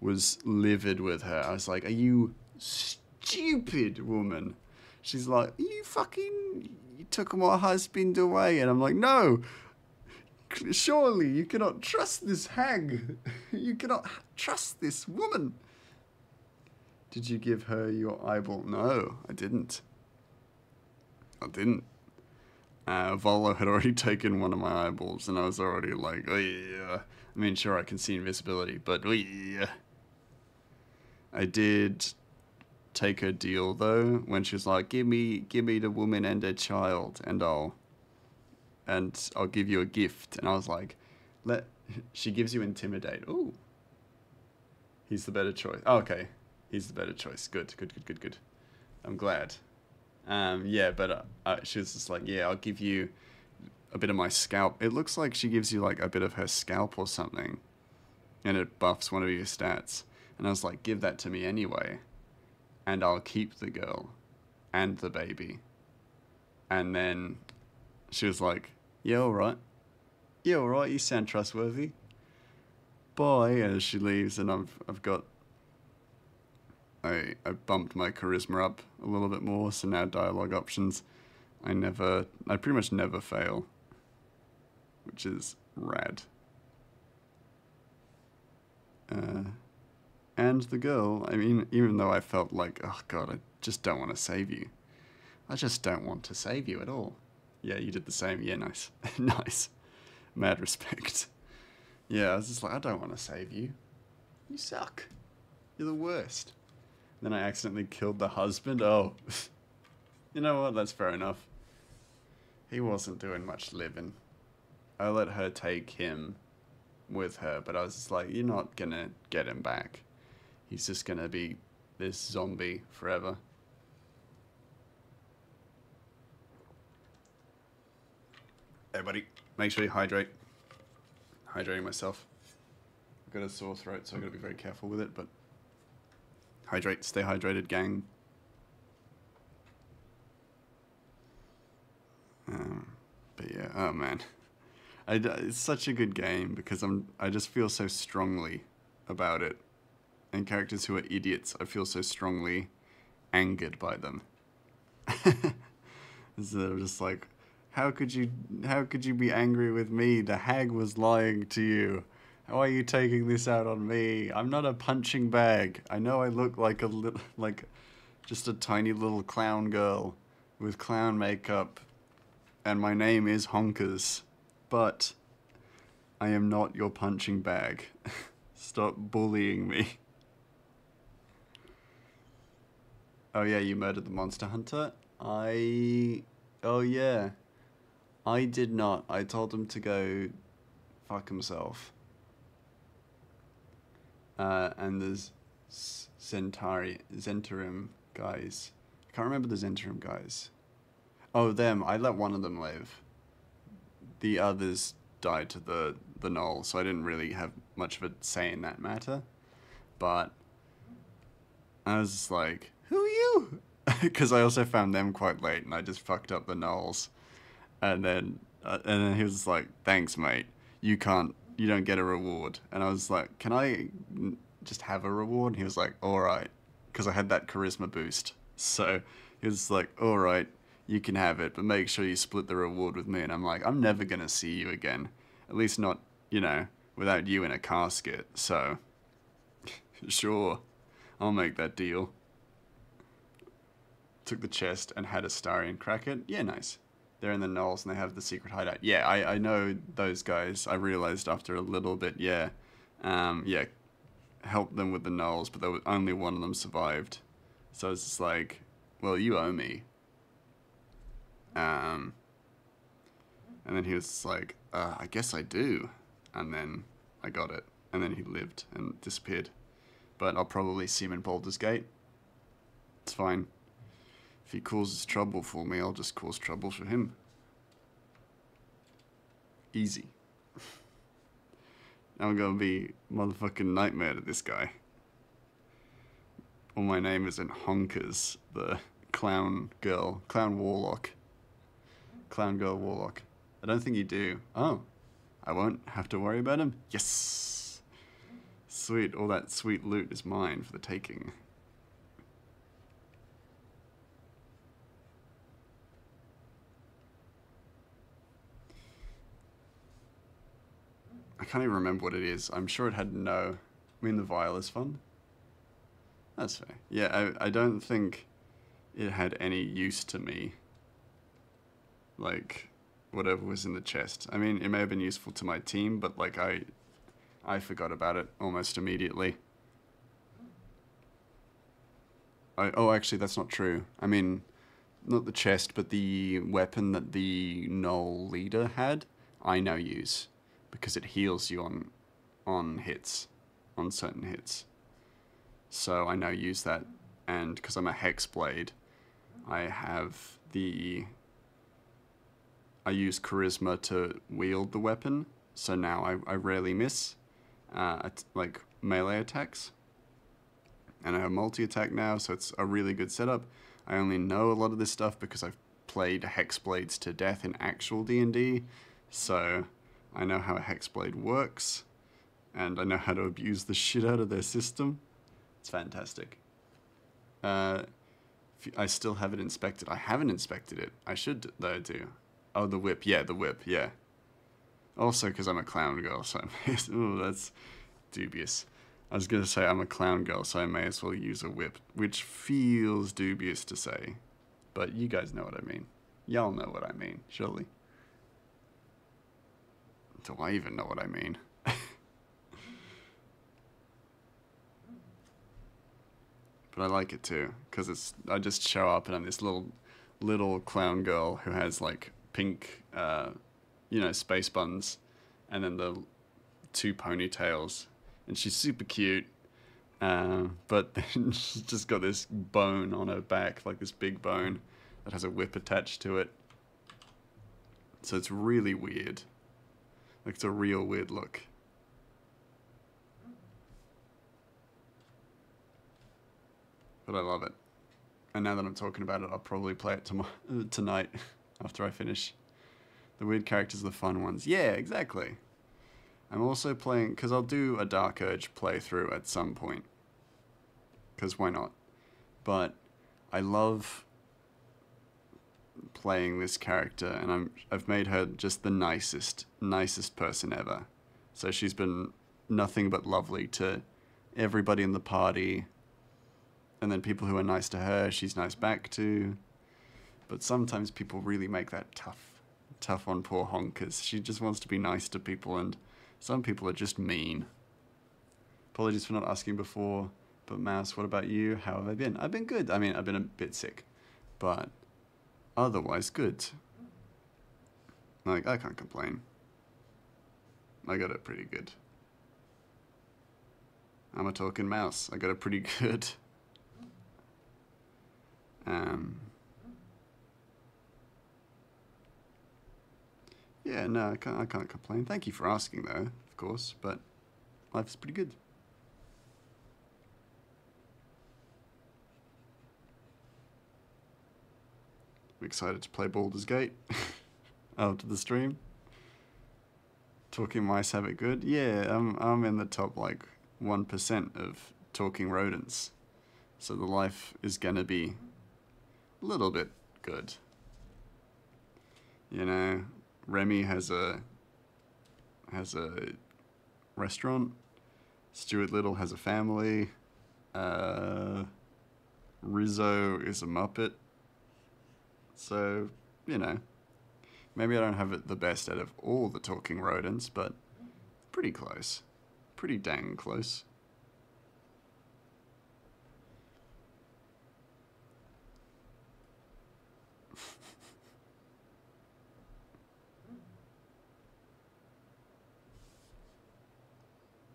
was livid with her. I was like, are you stupid, woman? She's like, you took my husband away. And I'm like, no, surely you cannot trust this hag. You cannot trust this woman. Did you give her your eyeball? No, I didn't. Volo had already taken one of my eyeballs, and I was already like, oh yeah. I mean, sure, I can see invisibility, but oh yeah. I did take her deal, though, when she was like, give me the woman and a child, and I'll give you a gift. And I was like, she gives you intimidate. Ooh. He's the better choice. Oh, okay. He's the better choice. Good. I'm glad. Yeah, but she was just like, yeah, I'll give you a bit of my scalp. It looks like she gives you like a bit of her scalp or something, and it buffs one of your stats. And I was like, give that to me anyway, and I'll keep the girl and the baby. And then she was like, yeah, all right. Yeah, all right. You sound trustworthy. Bye. And as she leaves, and I've got. I bumped my charisma up a little bit more, so now dialogue options, I pretty much never fail, which is rad. And the girl, I mean, even though I felt like, oh god, I just don't want to save you. I just don't want to save you at all. Yeah, you did the same. Yeah, nice. Nice. Mad respect. Yeah, I was just like, I don't want to save you. You suck. You're the worst. Then I accidentally killed the husband. Oh, you know what? That's fair enough. He wasn't doing much living. I let her take him with her, but I was just like, you're not gonna get him back. He's just gonna be this zombie forever. Hey, buddy. Make sure you hydrate. Hydrating myself. I've got a sore throat, so I've got to be very careful with it, but hydrate, stay hydrated, gang. But yeah, oh man. It's such a good game because I just feel so strongly about it. And characters who are idiots, I feel so strongly angered by them. So I'm just like, how could you be angry with me? The hag was lying to you. How are you taking this out on me? I'm not a punching bag. I know I look like just a tiny little clown girl with clown makeup, and my name is Honkers, but I am not your punching bag. Stop bullying me. Oh yeah, you murdered the monster hunter? Oh yeah. I did not. I told him to go fuck himself. And there's Zentarim guys. I can't remember the Zentarim guys. Oh, them. I let one of them live. The others died to the null, so I didn't really have much of a say in that matter. But I was just like, who are you? Because I also found them quite late, and I just fucked up the nulls. And then he was like, thanks, mate. You don't get a reward. And I was like, can I just have a reward? And he was like, alright. Because I had that charisma boost. So he was like, alright, you can have it, but make sure you split the reward with me. And I'm like, I'm never going to see you again. At least not, without you in a casket. So, sure, I'll make that deal. Took the chest and had Astarion crack it. Yeah, nice. They're in the knolls and they have the secret hideout. Yeah, I know those guys. I realized after a little bit, yeah. Yeah, helped them with the knolls, but only one of them survived. So it's just like, well, you owe me. And then he was just like, I guess I do. And then I got it. And then he lived and disappeared. But I'll probably see him in Baldur's Gate. It's fine. If he causes trouble for me, I'll just cause trouble for him. Easy. I'm gonna be motherfucking nightmare to this guy. Or my name isn't Honkers, the clown girl, clown warlock. Clown girl warlock. I don't think you do. Oh, I won't have to worry about him? Yes! Sweet, all that sweet loot is mine for the taking. I can't even remember what it is. I'm sure it had no... I mean, the vial is fun. That's fair. Yeah, I don't think it had any use to me. Like, whatever was in the chest. I mean, it may have been useful to my team, but like I forgot about it almost immediately. Oh, actually, that's not true. I mean, not the chest, but the weapon that the Null leader had, I now use. Because it heals you on hits. On certain hits. So I now use that, and because I'm a Hexblade, I have the... I use Charisma to wield the weapon, so now I rarely miss, like, melee attacks. And I have multi-attack now, so it's a really good setup. I only know a lot of this stuff because I've played Hexblades to death in actual D&D, so I know how a Hexblade works, and I know how to abuse the shit out of their system. It's fantastic. I still have it inspected. I haven't inspected it. I should, though, do. Oh, the whip. Yeah, the whip. Yeah. Also, because I'm a clown girl, so oh, that's dubious. I was going to say I'm a clown girl, so I may as well use a whip, which feels dubious to say. But you guys know what I mean. Y'all know what I mean, surely. Do I even know what I mean? But I like it too, because I just show up and I'm this little clown girl who has like pink, space buns, and then the 2 ponytails, and she's super cute, but then she's just got this bone on her back, like this big bone that has a whip attached to it. So it's really weird. Like, it's a real weird look. But I love it. And now that I'm talking about it, I'll probably play it tonight after I finish. The weird characters are the fun ones. Yeah, exactly. I'm also playing... Because I'll do a Dark Urge playthrough at some point. Because why not? But I love playing this character, and I've made her just the nicest person ever. So she's been nothing but lovely to everybody in the party. And then people who are nice to her, she's nice back to. But sometimes people really make that tough on poor Honkers. She just wants to be nice to people, and some people are just mean. Apologies for not asking before, but Mouse, what about you? How have I been? I've been good. I mean, I've been a bit sick, but otherwise good. Like, I can't complain. I got it pretty good. I'm a talking mouse. I got it pretty good. Yeah, no, I can't complain. Thank you for asking, though, of course, but life's pretty good. I'm excited to play Baldur's Gate after the stream. Talking mice have it good. Yeah, I'm in the top, like, 1% of talking rodents. So the life is gonna be a little bit good. You know, Remy has a restaurant. Stuart Little has a family. Rizzo is a Muppet. So, you know, maybe I don't have it the best out of all the talking rodents, but pretty close. Pretty dang close.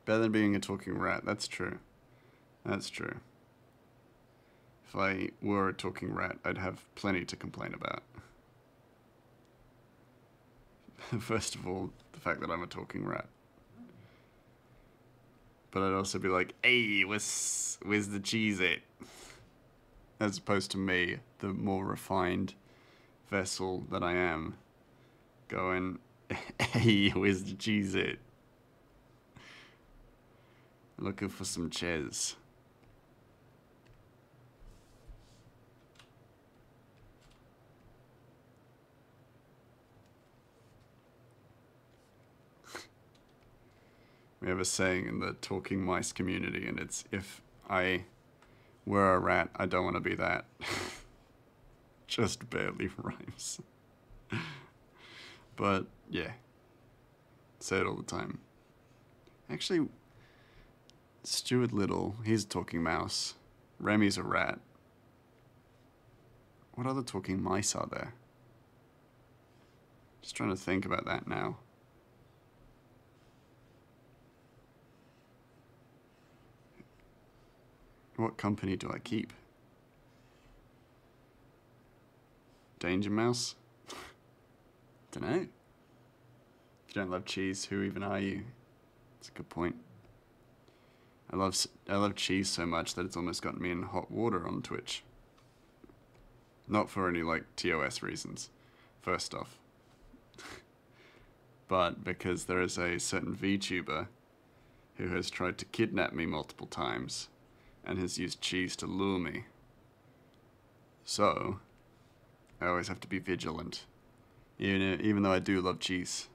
Better than being a talking rat, that's true. That's true. If I were a talking rat, I'd have plenty to complain about. First of all, the fact that I'm a talking rat. But I'd also be like, hey, where's the cheese at? As opposed to me, the more refined vessel that I am, going, hey, where's the cheese at? Looking for some cheese. We have a saying in the talking mice community, and it's, if I were a rat, I don't want to be that. Just barely rhymes. But, yeah. Say it all the time. Actually, Stuart Little, he's a talking mouse. Remy's a rat. What other talking mice are there? Just trying to think about that now. What company do I keep? Danger Mouse? Dunno. If you don't love cheese, who even are you? That's a good point. I love cheese so much that it's almost gotten me in hot water on Twitch. Not for any, like, TOS reasons, first off. But because there is a certain VTuber who has tried to kidnap me multiple times and has used cheese to lure me. So, I always have to be vigilant, even though I do love cheese.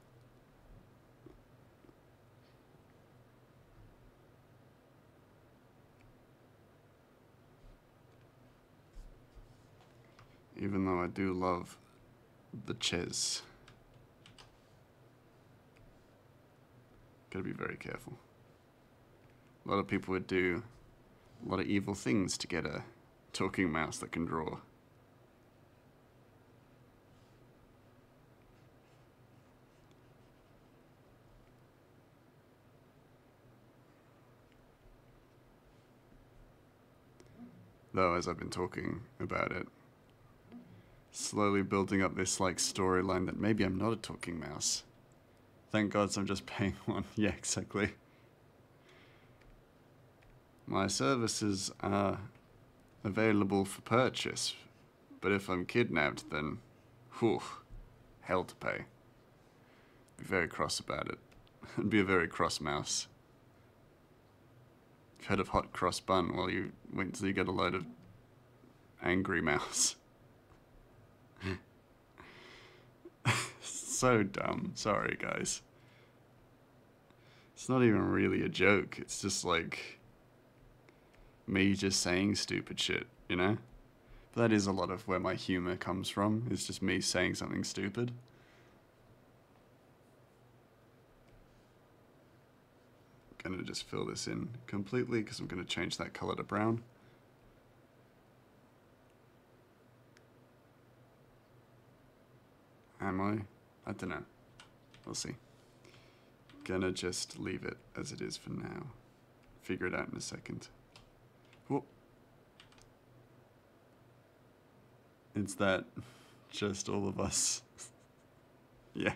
Even though I do love the cheese. Gotta be very careful. A lot of people would do a lot of evil things to get a talking mouse that can draw. Though, as I've been talking about it, slowly building up this, like, storyline that maybe I'm not a talking mouse. Thank God I'm just paying one. Yeah, exactly. My services are available for purchase, but if I'm kidnapped, then, whew, hell to pay. Be very cross about it. I'd be a very cross mouse. You've heard of hot cross bun? Well, you wait until you get a load of angry mouse. So dumb. Sorry, guys. It's not even really a joke. It's just like me just saying stupid shit, you know? But that is a lot of where my humor comes from. It's just me saying something stupid. Gonna just fill this in completely because I'm gonna change that color to brown. Am I? I don't know. We'll see. Gonna just leave it as it is for now. Figure it out in a second. Whoop. It's that just all of us. Yeah.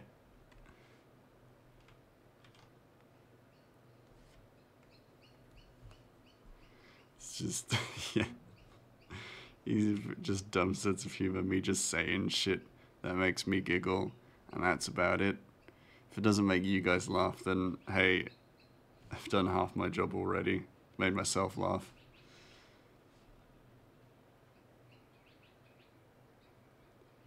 It's just, yeah. Easy, just dumb sense of humor, me just saying shit that makes me giggle, and that's about it. If it doesn't make you guys laugh, then hey, I've done half my job already. Made myself laugh.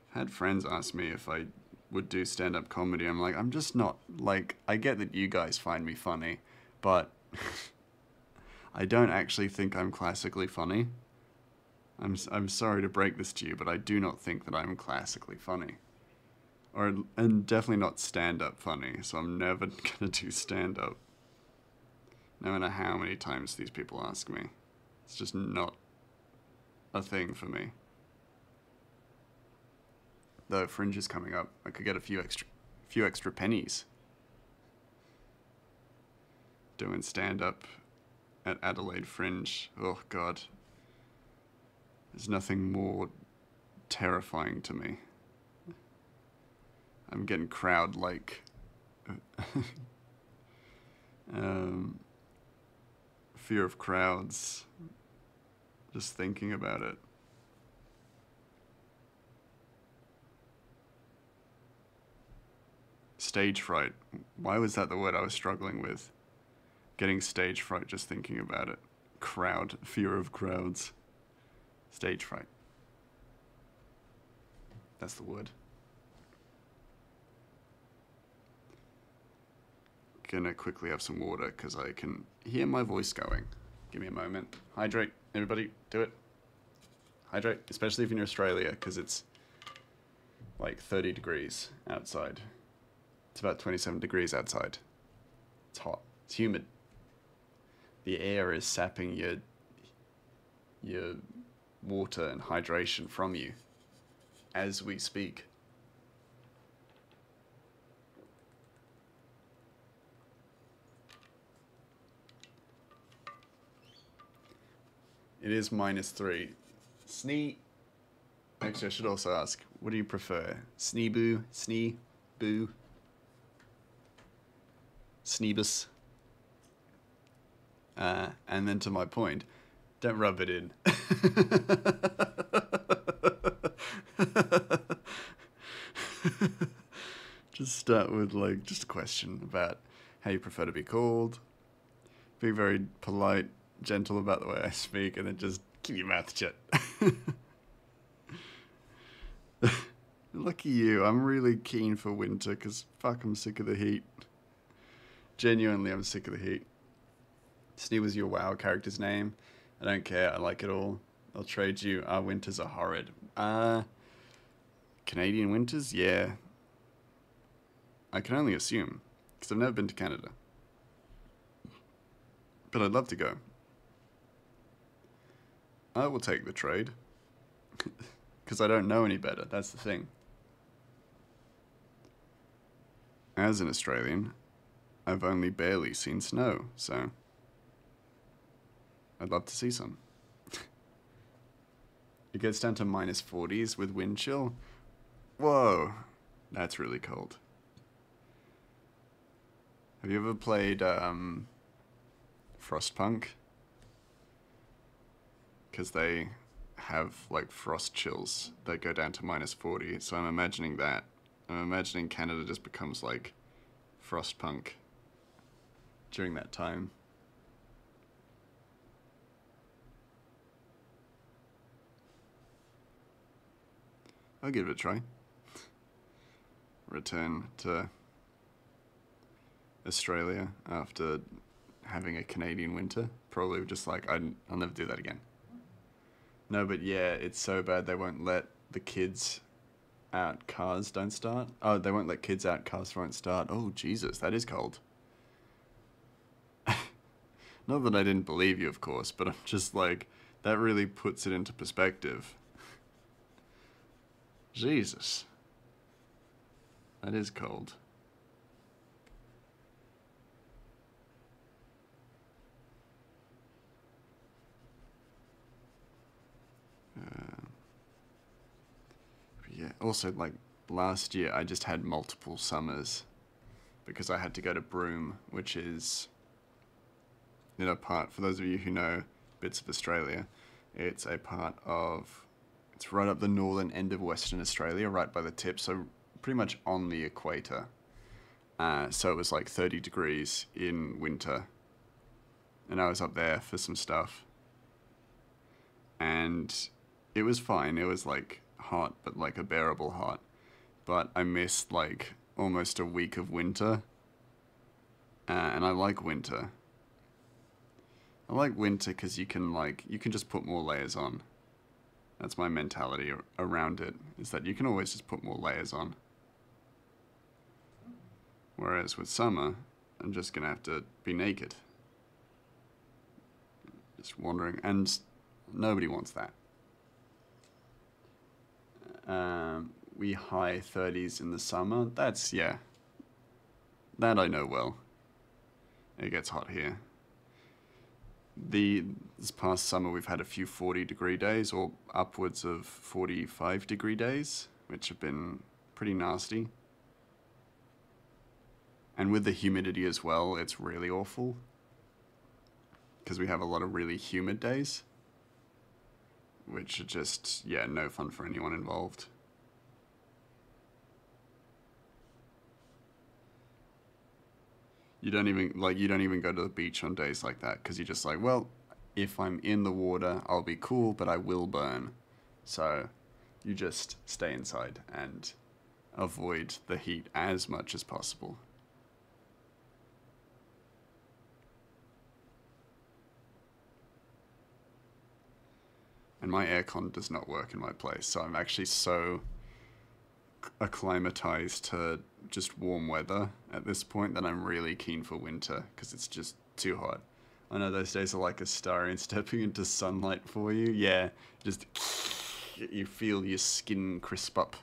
I've had friends ask me if I would do stand-up comedy. I'm like, I'm just not, like, I get that you guys find me funny, but I don't actually think I'm classically funny. I'm sorry to break this to you, but I do not think that I'm classically funny. And definitely not stand-up funny, so I'm never gonna do stand-up. No matter how many times these people ask me. It's just not a thing for me. Though Fringe is coming up, I could get a few extra pennies doing stand-up at Adelaide Fringe. Oh God. There's nothing more terrifying to me. I'm getting crowd like Fear of crowds. Just thinking about it. Stage fright. Why was that the word I was struggling with? Getting stage fright just thinking about it. Crowd. Fear of crowds. Stage fright. That's the word. Gonna quickly have some water because I can hear my voice going. Give me a moment. Hydrate, everybody. Do it. Hydrate, especially if you're in Australia because it's like 30 degrees outside. It's about 27 degrees outside. It's hot. It's humid. The air is sapping your water and hydration from you as we speak. It is -3. Snee. Actually, I should also ask, what do you prefer? Sneeboo? Snee-boo? Sneebus? And then to my point, don't rub it in. Just start with like just a question about how you prefer to be called. Be very polite, gentle about the way I speak, and then just keep your mouth shut. Lucky you, I'm really keen for winter because fuck, I'm sick of the heat. Genuinely, I'm sick of the heat. Snee was your WoW character's name. I don't care, I like it all. I'll trade you. Our winters are horrid. Canadian winters? Yeah. I can only assume, because I've never been to Canada. But I'd love to go. I will take the trade. Because I don't know any better, that's the thing. As an Australian, I've only barely seen snow, so I'd love to see some. It gets down to -40s with wind chill. Whoa, that's really cold. Have you ever played Frostpunk? Because they have like frost chills that go down to -40, so I'm imagining that. I'm imagining Canada just becomes like Frostpunk during that time. I'll give it a try. Return to Australia after having a Canadian winter. Probably just like, I'll never do that again. No, but yeah, it's so bad they won't let the kids out, cars don't start. Oh, they won't let kids out, cars won't start. Oh, Jesus, that is cold. Not that I didn't believe you, of course, but I'm just like, that really puts it into perspective. Jesus. That is cold. Yeah, also, like, last year I just had multiple summers because I had to go to Broome, which is, you know, part, for those of you who know bits of Australia, it's a part of, it's right up the northern end of Western Australia, right by the tip, so pretty much on the equator. So it was like 30 degrees in winter, and I was up there for some stuff, and it was fine. It was like hot, but like a bearable hot. But I missed like almost a week of winter, and I like winter. I like winter because you can just put more layers on. That's my mentality around it, is that you can always just put more layers on. Whereas with summer, I'm just gonna have to be naked. Just wandering, and nobody wants that. We high 30s in the summer. That's, yeah. That I know well. It gets hot here. This past summer we've had a few 40-degree days, or upwards of 45-degree days, which have been pretty nasty. And with the humidity as well, it's really awful. because we have a lot of really humid days, which are just, yeah, no fun for anyone involved. You don't even go to the beach on days like that, because you're just like, well, if I'm in the water, I'll be cool, but I will burn. So you just stay inside and avoid the heat as much as possible. And my aircon does not work in my place, so I'm actually so acclimatized to just warm weather at this point that I'm really keen for winter, because it's just too hot. I know those days are like a star and stepping into sunlight for you. Yeah, just you feel your skin crisp up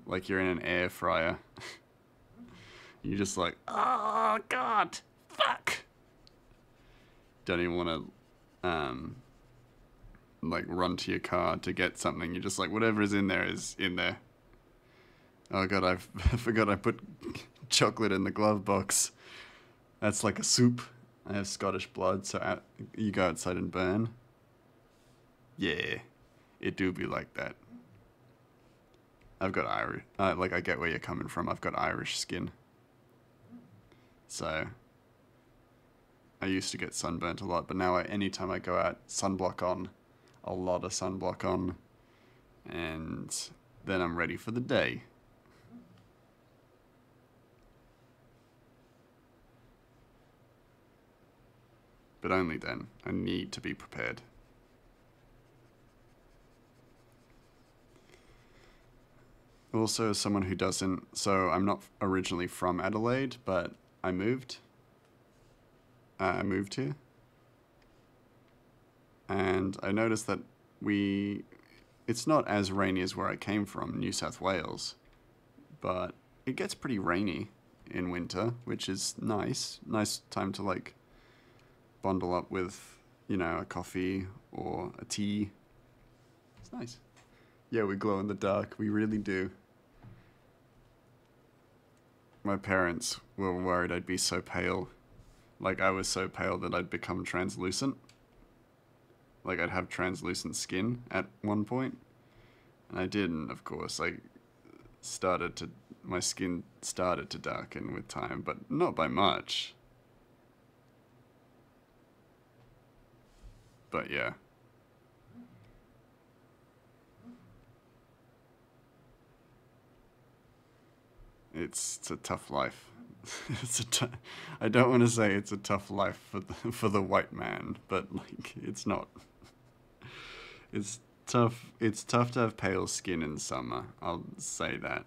like you're in an air fryer. You're just like, oh god, fuck. Don't even want to like run to your car to get something. You're just like, whatever is in there is in there. Oh god, I forgot I put chocolate in the glove box. That's like a soup. I have Scottish blood, so you go outside and burn. Yeah, it do be like that. I've got Irish, like I get where you're coming from. I've got Irish skin. So I used to get sunburnt a lot, but now anytime I go out, sunblock on, a lot of sunblock on, and then I'm ready for the day. But only then. I need to be prepared. Also, as someone who doesn't... So, I'm not originally from Adelaide, but I moved. I moved here. And I noticed that it's not as rainy as where I came from, New South Wales. But it gets pretty rainy in winter, which is nice. Nice time to, like, bundle up with, you know, a coffee or a tea. It's nice. Yeah, we glow in the dark. We really do. My parents were worried I'd be so pale. Like, I was so pale that I'd become translucent. Like, I'd have translucent skin at one point. And I didn't, of course. My skin started to darken with time, but not by much. But yeah. It's a tough life. I don't want to say it's a tough life for the white man, but like it's not. It's tough. It's tough to have pale skin in summer. I'll say that.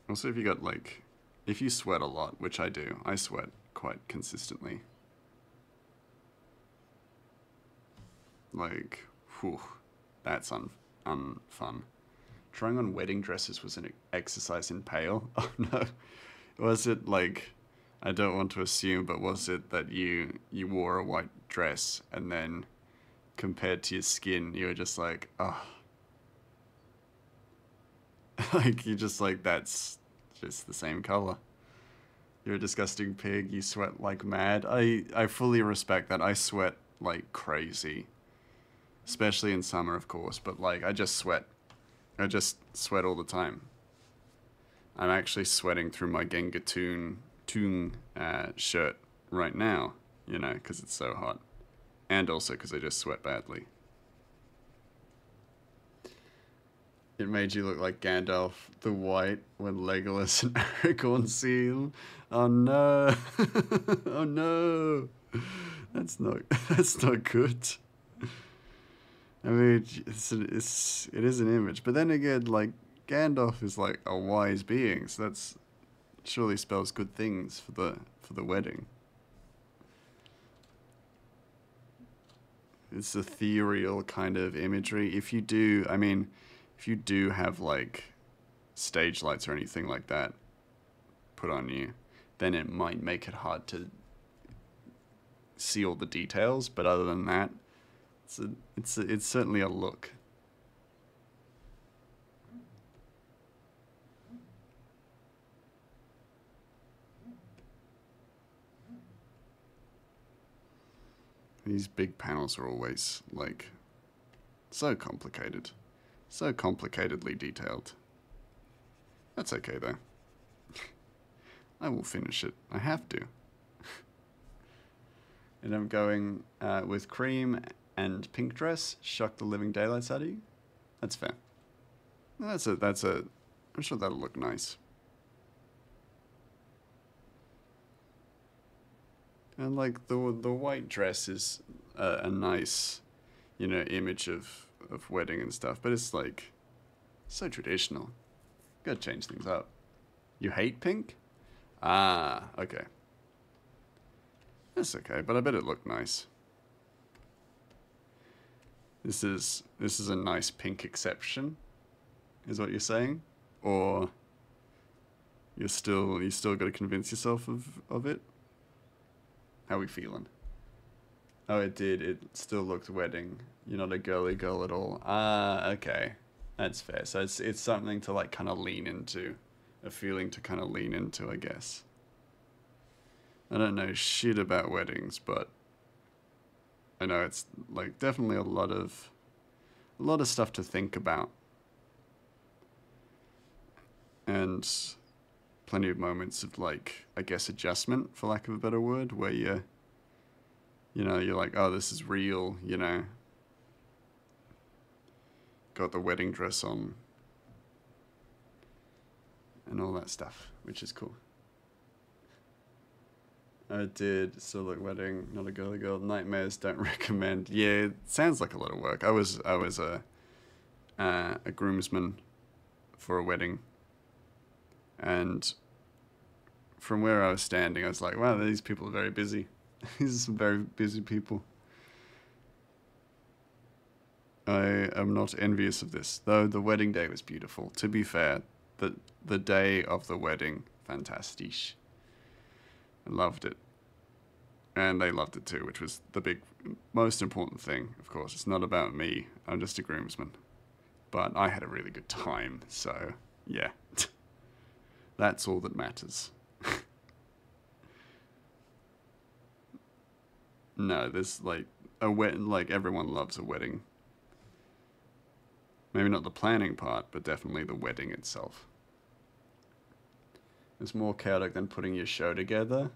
Also, if you sweat a lot, which I do, I sweat quite consistently. Like, whew, that's unfun. Trying on wedding dresses was an exercise in pale. Oh no. Was it like, I don't want to assume, but was it that you wore a white dress and then compared to your skin, you were just like, oh. Like, you're just like, that's just the same color. You're a disgusting pig, you sweat like mad. I fully respect that. I sweat like crazy. Especially in summer, of course, but like, I just sweat all the time. I'm actually sweating through my Genga Toon shirt right now, you know, because it's so hot. And also because I just sweat badly. It made you look like Gandalf the White when Legolas and Aragorn seal. Oh no. Oh no. That's not good. I mean, it is an image, but then again, like, Gandalf is like a wise being, so that's surely spells good things for the wedding. It's ethereal kind of imagery. If you do have like stage lights or anything like that put on you, then it might make it hard to see all the details. But other than that, it's certainly a look. These big panels are always, like, so complicated. So complicatedly detailed. That's okay, though. I will finish it. I have to. And I'm going with cream and pink dress. Shock the living daylights out of you. That's fair. I'm sure that'll look nice. And like the white dress is a nice, image of wedding and stuff. But it's like so traditional. Gotta change things up. You hate pink? Ah, okay. That's okay, but I bet it looked nice. This is a nice pink exception, is what you're saying? Or you still got to convince yourself of it? How we feeling? Oh, it did. It still looked wedding. You're not a girly girl at all. Ah, okay. That's fair. So it's something to like kind of lean into. A feeling to kind of lean into, I guess. I don't know shit about weddings, but I know it's like definitely a lot of stuff to think about. And plenty of moments of like, I guess, adjustment, for lack of a better word, where you're like, oh, this is real, got the wedding dress on and all that stuff, which is cool. I did still look wedding, not a girly girl. Nightmares, don't recommend. Yeah, it sounds like a lot of work. I was a groomsman for a wedding, and from where I was standing, I was like, wow, these people are very busy. These are some very busy people. I am not envious of this, though the wedding day was beautiful. To be fair, the day of the wedding, fantastic. I loved it. And they loved it too, which was the most important thing, of course. It's not about me. I'm just a groomsman. But I had a really good time, so yeah. That's all that matters. No, there's like a wedding, like everyone loves a wedding. Maybe not the planning part, but definitely the wedding itself. It's more chaotic than putting your show together.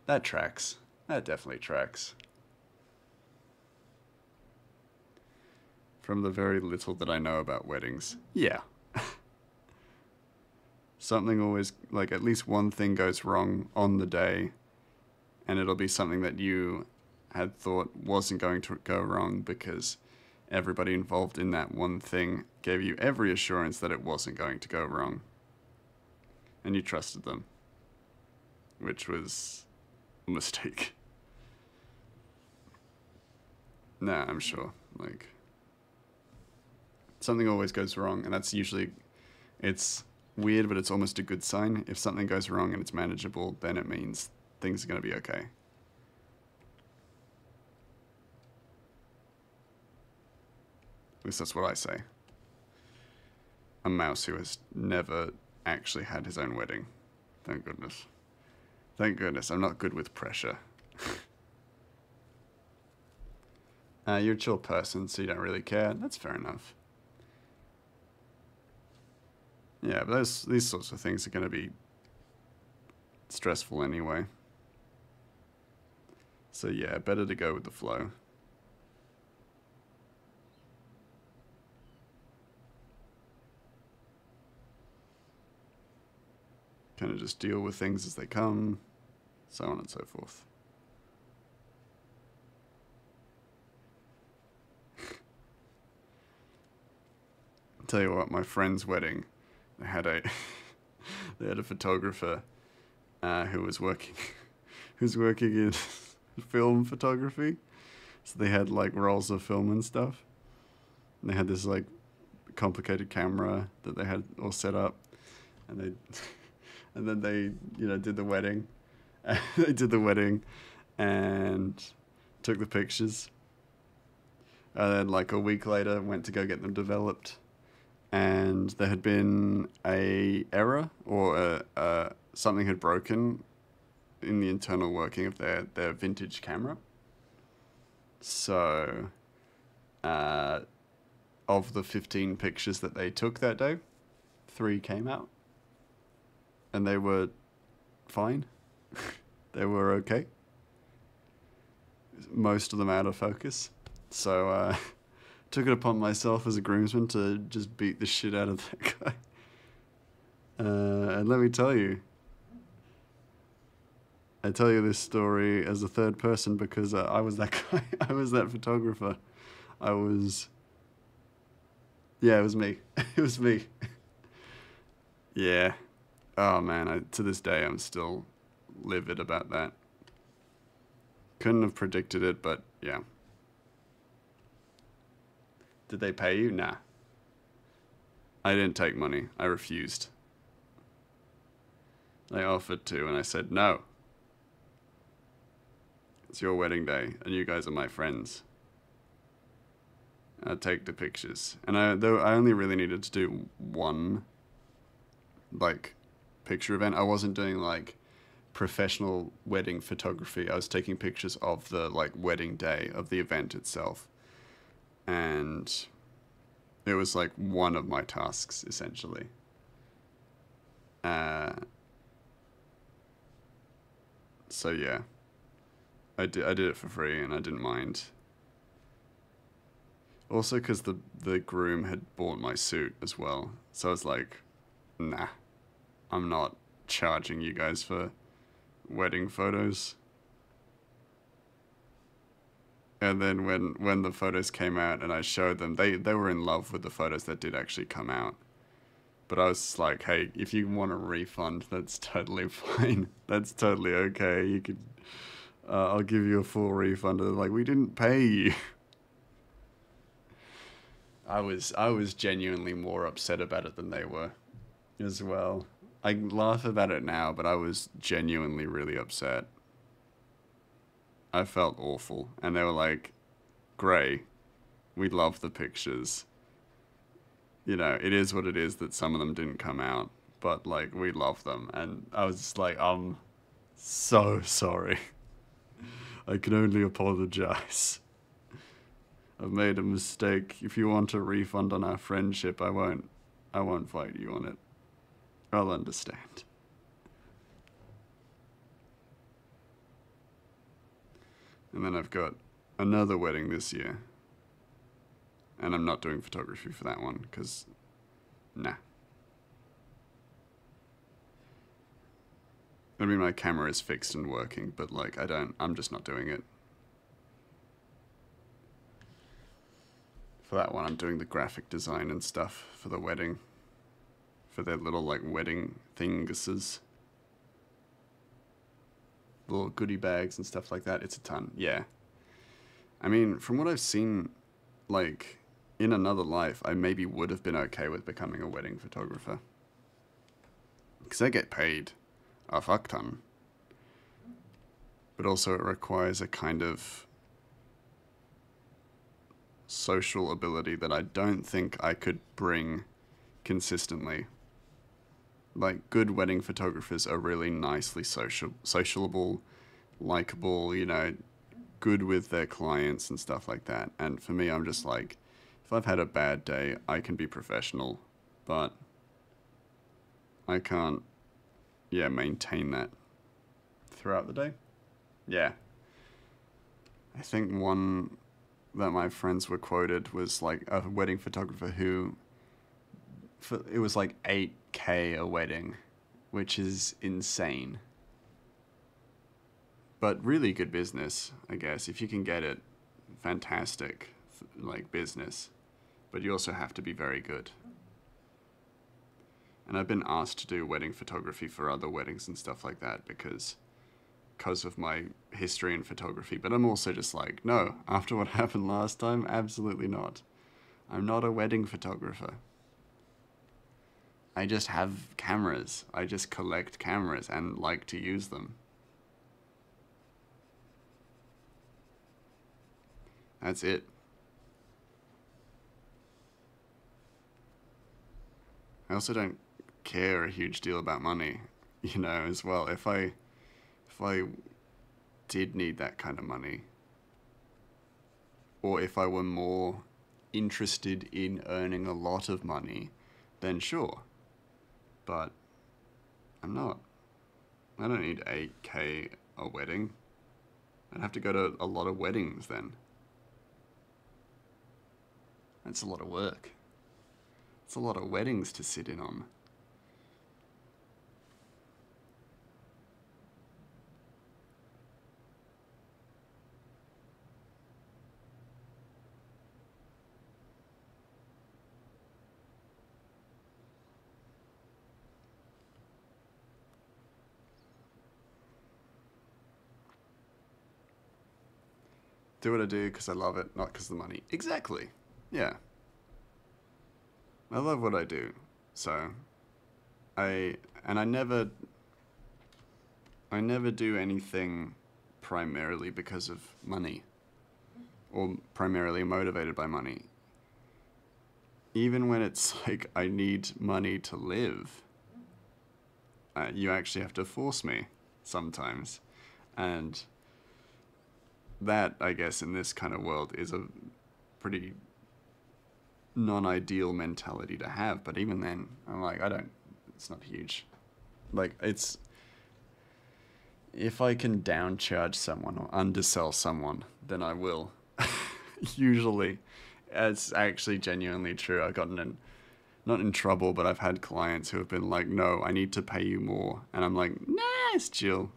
That tracks. That definitely tracks. From the very little that I know about weddings, yeah. Something always, like at least one thing goes wrong on the day, and it'll be something that you had thought wasn't going to go wrong because everybody involved in that one thing gave you every assurance that it wasn't going to go wrong. And you trusted them, which was a mistake. Nah, I'm sure. Like, something always goes wrong, and that's usually, it's weird, but it's almost a good sign. If something goes wrong and it's manageable, then it means things are going to be okay. At least that's what I say. A mouse who has never actually had his own wedding. Thank goodness. Thank goodness. I'm not good with pressure. You're a chill person, so you don't really care. That's fair enough. Yeah, but these sorts of things are going to be stressful anyway. So yeah, better to go with the flow. Kind of just deal with things as they come, so on and so forth. I'll tell you what, my friend's wedding, they had a photographer who was working in film photography. So they had like rolls of film and stuff. And they had this like complicated camera that they had all set up, and then they did the wedding. They did the wedding and took the pictures. And then like a week later went to go get them developed, and there had been a error or something had broken in the internal working of their vintage camera. So, of the 15 pictures that they took that day, 3 came out. And they were fine. They were okay. Most of them out of focus. So, took it upon myself as a groomsman to just beat the shit out of that guy. And let me tell you, I tell you this story as a third person because I was that guy. I was that photographer. Yeah, it was me. It was me. Yeah. Oh man, to this day I'm still livid about that. Couldn't have predicted it, but yeah. Did they pay you? Nah. I didn't take money. I refused. They offered to, and I said no. It's your wedding day, and you guys are my friends. I'd take the pictures. And I only really needed to do one, like, picture event. I wasn't doing, like, professional wedding photography. I was taking pictures of the, like, wedding day of the event itself. And it was, like, one of my tasks, essentially. So, yeah. I did it for free, and I didn't mind. Also, because the groom had bought my suit as well. So I was like, nah, I'm not charging you guys for wedding photos. And then when the photos came out and I showed them, they were in love with the photos that did actually come out. But I was like, hey, if you want a refund, that's totally fine. That's totally okay. You could, I'll give you a full refund. And they're like, we didn't pay you. I was genuinely more upset about it than they were as well. I laugh about it now, but I was genuinely really upset. I felt awful. And they were like, Gray, we love the pictures. You know, it is what it is that some of them didn't come out, but like, we love them. And I was just like, I'm so sorry. I can only apologize. I've made a mistake. If you want a refund on our friendship, I won't fight you on it. I'll understand. And then I've got another wedding this year. And I'm not doing photography for that one, because, nah. I mean, my camera is fixed and working, but like, I'm just not doing it. For that one, I'm doing the graphic design and stuff for the wedding. For their little, like, wedding thinguses. Little goodie bags and stuff like that. It's a ton, yeah. I mean, from what I've seen, like, in another life, I maybe would have been okay with becoming a wedding photographer. Because I get paid a fuck ton. But also it requires a kind of social ability that I don't think I could bring consistently. Like, good wedding photographers are really nicely sociable, likable, you know, good with their clients and stuff like that. And for me, I'm just like, if I've had a bad day, I can be professional, but I can't, yeah, maintain that throughout the day. Yeah. I think one that my friends were quoted was like a wedding photographer who, it was like 8K a wedding, which is insane. But really good business, I guess. If you can get it, fantastic, like, business. But you also have to be very good. And I've been asked to do wedding photography for other weddings and stuff like that because of my history in photography. But I'm also just like, no, after what happened last time, absolutely not. I'm not a wedding photographer. I just have cameras. I just collect cameras and like to use them. That's it. I also don't care a huge deal about money, you know, as well. If I did need that kind of money, or if I were more interested in earning a lot of money, then sure. But I'm not. I don't need 8K a wedding. I'd have to go to a lot of weddings then. That's a lot of work. It's a lot of weddings to sit in on. Do what I do because I love it, not because of the money. Exactly. Yeah. I love what I do. So, I never do anything primarily because of money or primarily motivated by money. Even when it's like I need money to live, you actually have to force me sometimes. And that, I guess, in this kind of world is a pretty non-ideal mentality to have. But even then, I'm like, it's not huge. Like, if I can downcharge someone or undersell someone, then I will. Usually. It's actually genuinely true. I've gotten not in trouble, but I've had clients who have been like, no, I need to pay you more. And I'm like, nah, it's chill.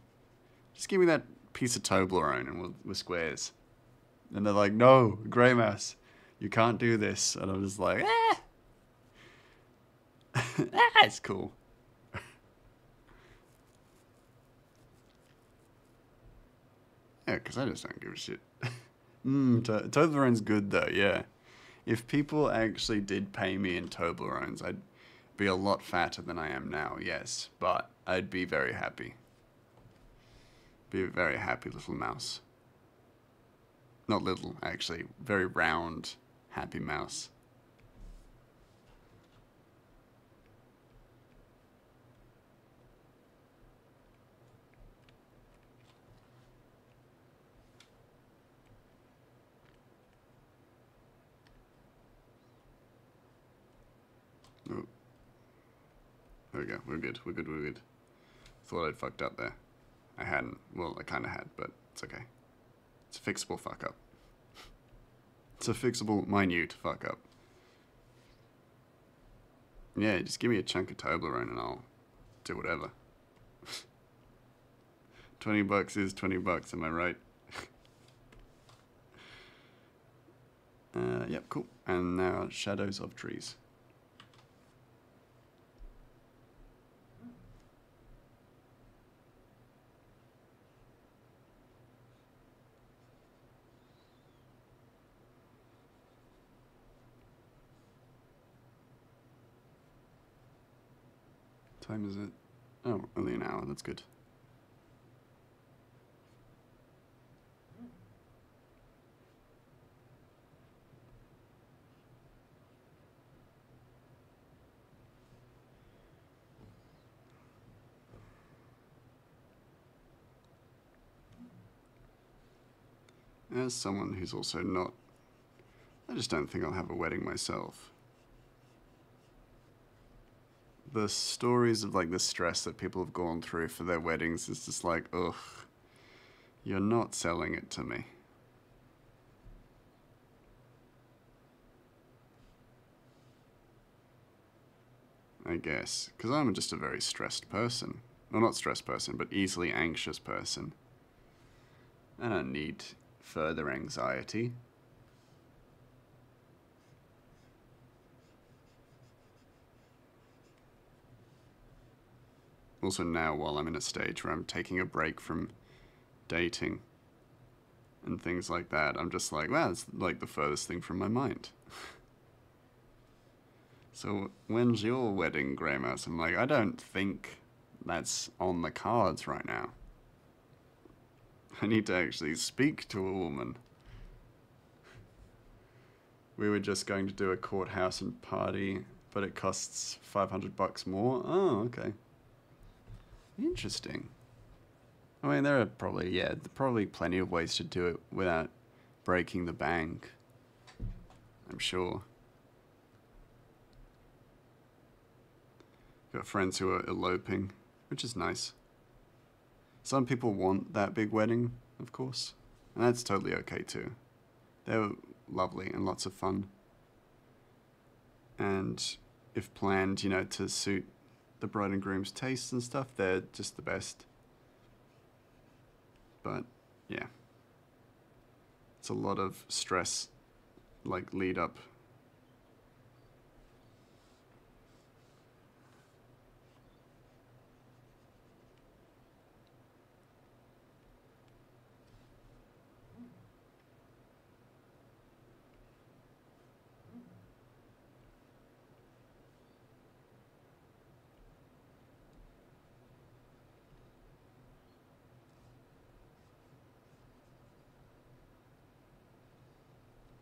Just give me that piece of Toblerone and we're squares. And they're like, no, Grey Mouse, you can't do this. And I'm just like, it's cool. Yeah, because I just don't give a shit. Toblerone's good though, yeah. If people actually did pay me in Toblerones, I'd be a lot fatter than I am now, yes. But I'd be very happy. Be a very happy little mouse. Not little, actually. Very round, happy mouse. Oh. There we go. We're good. We're good. Thought I'd fucked up there. I hadn't. Well, I kind of had, but it's okay. It's a fixable fuck up. It's a fixable, minute fuck up. Yeah, just give me a chunk of Toblerone and I'll do whatever. $20 is $20, am I right? Yep, cool. And now shadows of trees. Time is it? Oh, only an hour. That's good. As someone who's also not... I just don't think I'll have a wedding myself. The stories of like the stress that people have gone through for their weddings is just like, ugh, you're not selling it to me. I guess, because I'm just a very stressed person. Well, not stressed person, but easily anxious person. I don't need further anxiety. Also now, while I'm in a stage where I'm taking a break from dating and things like that, I'm just like, wow, it's like the furthest thing from my mind. So when's your wedding, Grey Mouse? I'm like, I don't think that's on the cards right now. I need to actually speak to a woman. We were just going to do a courthouse and party, but it costs $500 more. Oh, okay. Interesting. I mean, there are probably plenty of ways to do it without breaking the bank, I'm sure. Got friends who are eloping, which is nice. Some people want that big wedding, of course, and that's totally okay too. They were lovely and lots of fun. And if planned, you know, to suit the bride and groom's tastes and stuff, they're just the best. But yeah, it's a lot of stress, like lead up.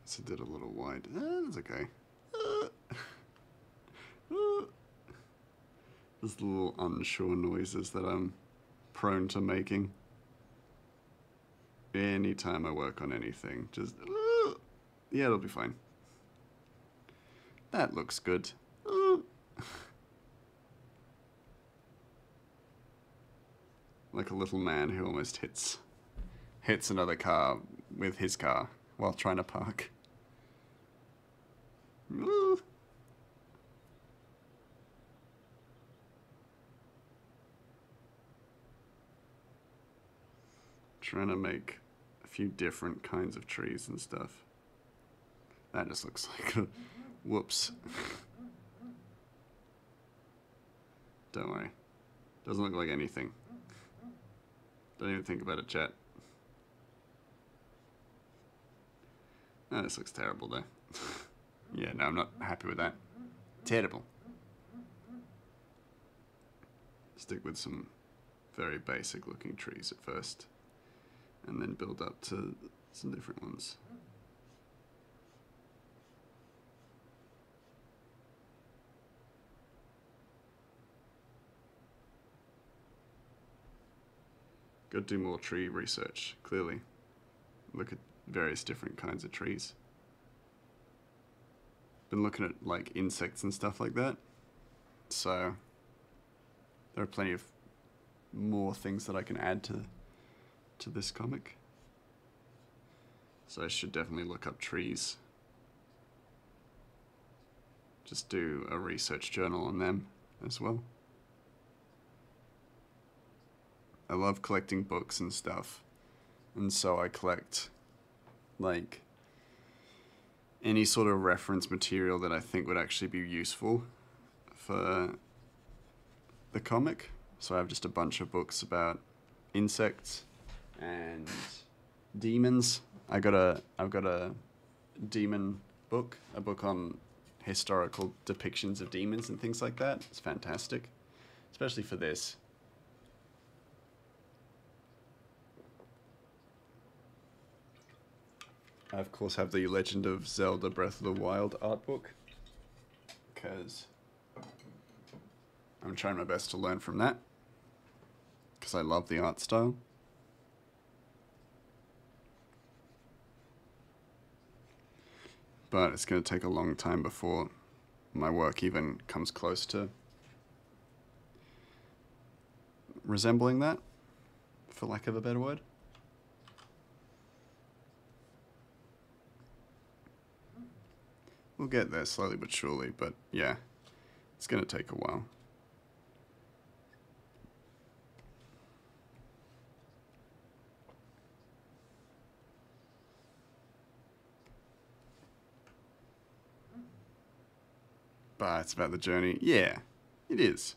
So did a little wide. That's okay. There's little unsure noises that I'm prone to making. Anytime I work on anything, just yeah, it'll be fine. That looks good. Like a little man who almost hits another car with his car while trying to park. Trying to make a few different kinds of trees and stuff. That just looks like a whoops. Don't worry. Doesn't look like anything. Don't even think about it, chat. Oh, this looks terrible though. Yeah, no, I'm not happy with that. Terrible. Stick with some very basic looking trees at first, and then build up to some different ones. Got to do more tree research, clearly. Look at various different kinds of trees. Been looking at like insects and stuff like that. So there are plenty of more things that I can add to this comic. So I should definitely look up trees. Just do a research journal on them as well. I love collecting books and stuff, and so I collect like any sort of reference material that I think would actually be useful for the comic. So I have just a bunch of books about insects and demons. I've got a demon book, a book on historical depictions of demons and things like that. It's fantastic, especially for this. I, of course, have the Legend of Zelda Breath of the Wild art book, because I'm trying my best to learn from that, because I love the art style. But it's going to take a long time before my work even comes close to resembling that, for lack of a better word. We'll get there slowly but surely, but yeah, it's going to take a while. But it's about the journey. Yeah, it is.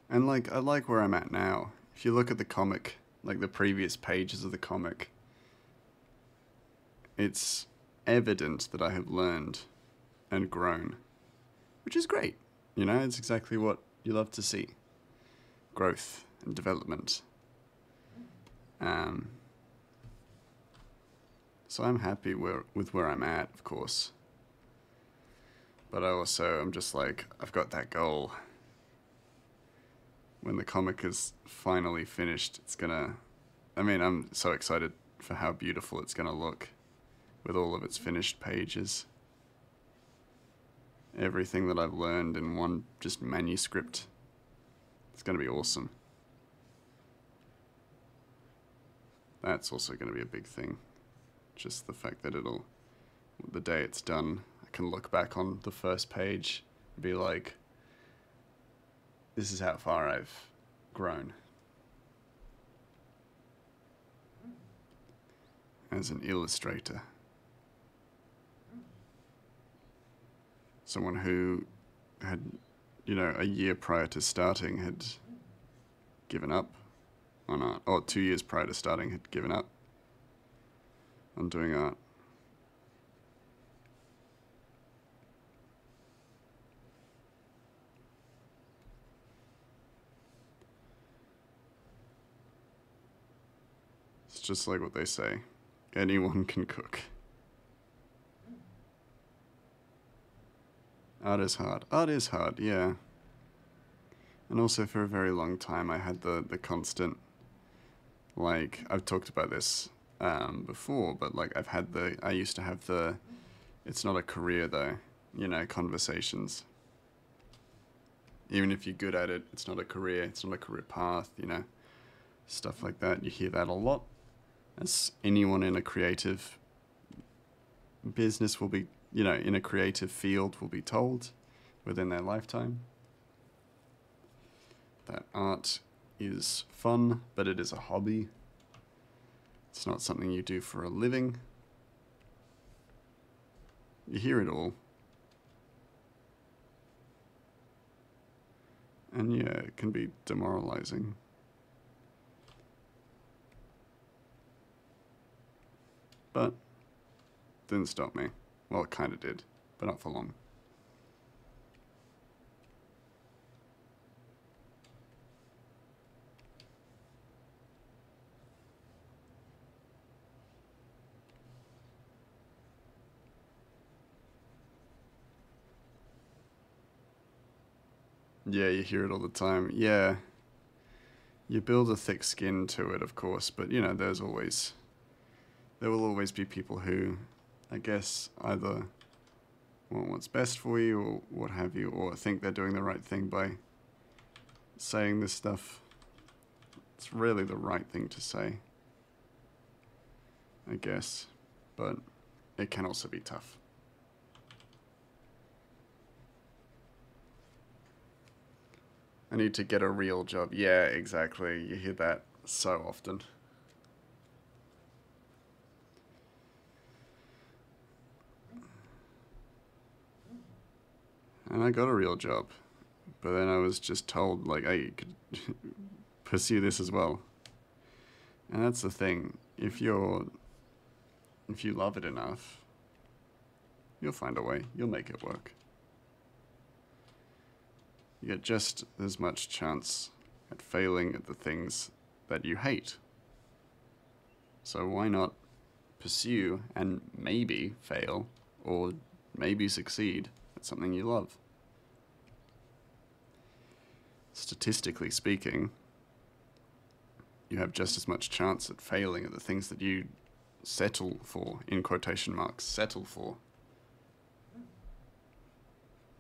And like, I like where I'm at now. If you look at the comic, like the previous pages of the comic, it's evident that I have learned and grown, which is great. You know, it's exactly what you love to see. Growth and development. So I'm happy with where I'm at, of course. But I also, I'm just like, I've got that goal when the comic is finally finished, it's gonna... I mean, I'm so excited for how beautiful it's gonna look with all of its finished pages. Everything that I've learned in one just manuscript. It's gonna be awesome. That's also gonna be a big thing. Just the fact that the day it's done, I can look back on the first page and be like, this is how far I've grown as an illustrator. Someone who had, a year prior to starting had given up on art, or 2 years prior to starting had given up on doing art. It's just like what they say, anyone can cook. Art is hard. Art is hard, yeah. And also for a very long time I had the constant, like, I've talked about this before, but like I used to have it's not a career though, conversations. Even if you're good at it, it's not a career, it's not a career path, stuff like that. You hear that a lot. As anyone in a creative business will be, in a creative field will be told within their lifetime. That art is fun, but it is a hobby. It's not something you do for a living. You hear it all. And yeah, it can be demoralizing. But didn't stop me. Well, it kind of did, but not for long. Yeah, you hear it all the time. Yeah. You build a thick skin to it, of course, but there will always be people who, I guess, either want what's best for you or what have you, or think they're doing the right thing by saying this stuff. It's really the right thing to say, I guess, but it can also be tough. I need to get a real job. Yeah, exactly. You hear that so often. And I got a real job, but then I was just told, like, hey, you could pursue this as well. And that's the thing. If you love it enough, you'll find a way. You'll make it work. You get just as much chance at failing at the things that you hate. So why not pursue and maybe fail, or maybe succeed at something you love? Statistically speaking, you have just as much chance at failing at the things that you settle for, in quotation marks, settle for.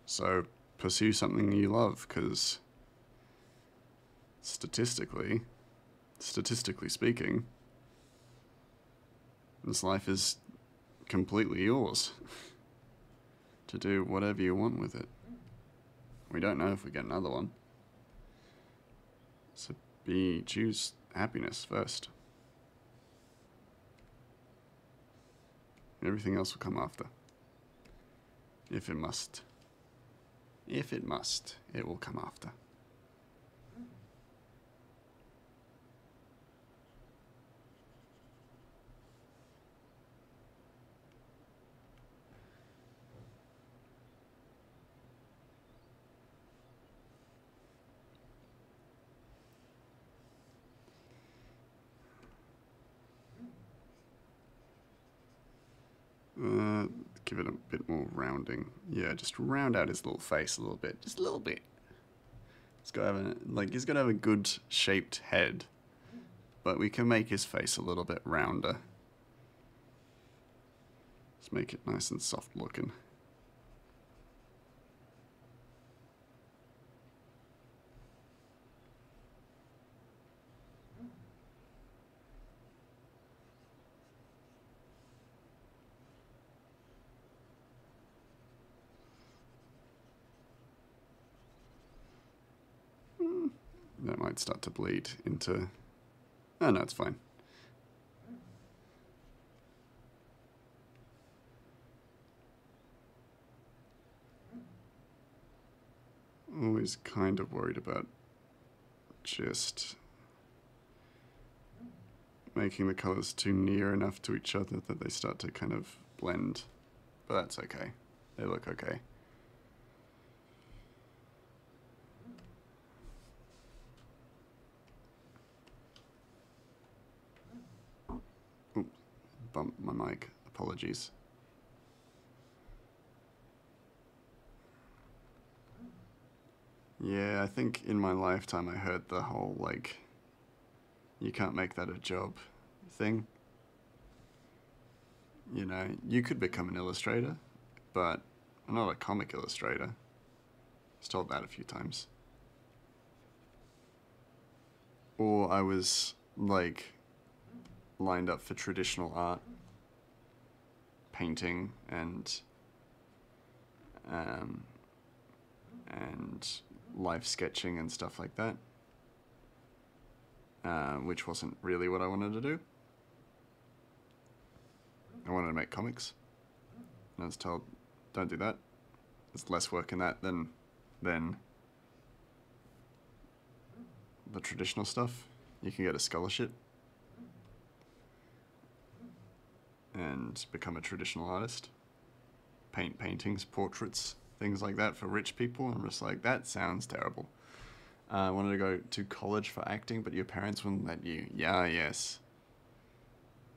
So pursue something you love, because statistically speaking, this life is completely yours to do whatever you want with it. We don't know if we get another one. So choose happiness first. Everything else will come after. If it must. If it must, it will come after. Give it a bit more rounding. Yeah, just round out his little face a little bit. Just a little bit. He's got to have a good shaped head, but we can make his face a little bit rounder. Let's make it nice and soft looking. That might start to bleed into... Oh no, it's fine. Always kind of worried about just making the colors too near enough to each other that they start to kind of blend. But that's okay. They look okay. Oops, bumped my mic. Apologies. Yeah, I think in my lifetime I heard the whole, like, you can't make that a job thing. You know, you could become an illustrator, but I'm not a comic illustrator. I was told that a few times. Or I was, like, lined up for traditional art, painting, and life sketching and stuff like that, which wasn't really what I wanted to do. I wanted to make comics, and I was told, don't do that. There's less work in that than the traditional stuff. You can get a scholarship and become a traditional artist, paint paintings, portraits, things like that for rich people. I'm just like, that sounds terrible. I wanted to go to college for acting, but your parents wouldn't let you. Yeah, yes.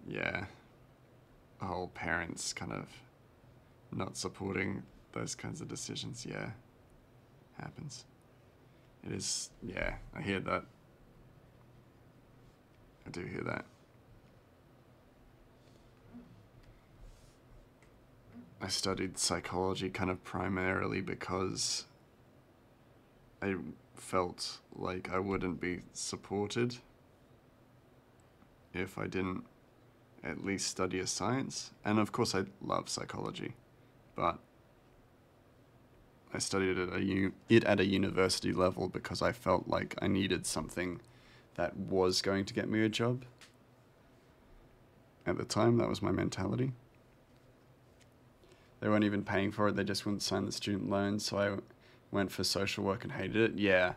Yeah. The whole parents kind of not supporting those kinds of decisions. Yeah. Happens. It is, yeah, I hear that. I do hear that. I studied psychology kind of primarily because I felt like I wouldn't be supported if I didn't at least study a science. And of course I love psychology, but I studied it at a university level because I felt like I needed something that was going to get me a job. At the time, that was my mentality. They weren't even paying for it, they just wouldn't sign the student loans, so I went for social work and hated it. Yeah,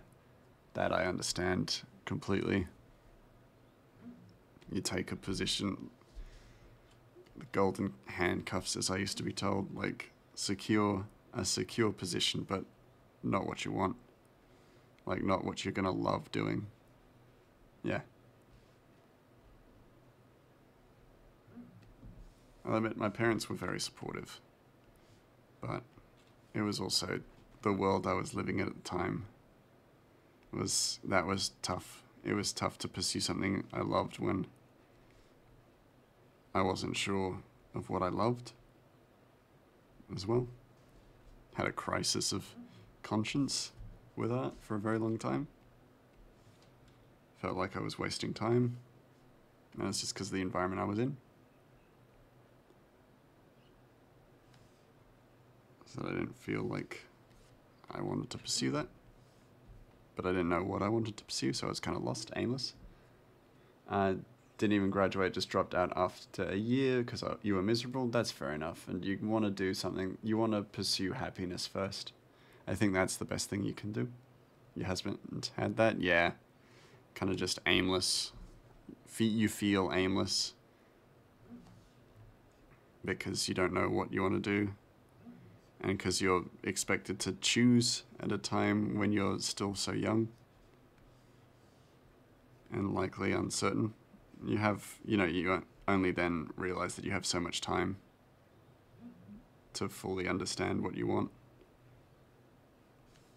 that I understand completely. You take a position, the golden handcuffs, as I used to be told, like a secure position, but not what you want. Like, not what you're gonna love doing. Yeah. I'll admit, my parents were very supportive, but it was also the world I was living in at the time. That was tough. It was tough to pursue something I loved when I wasn't sure of what I loved as well. Had a crisis of conscience with art for a very long time. Felt like I was wasting time, and it's just because of the environment I was in. So I didn't feel like I wanted to pursue that, but I didn't know what I wanted to pursue, so I was kind of lost, aimless. Didn't even graduate, just dropped out after a year because you were miserable. That's fair enough, and you want to do something, you want to pursue happiness first. I think that's the best thing you can do. Your husband had that? Yeah. Kind of just aimless. You feel aimless because you don't know what you want to do, and because you're expected to choose at a time when you're still so young and likely uncertain. You only then realize that you have so much time to fully understand what you want.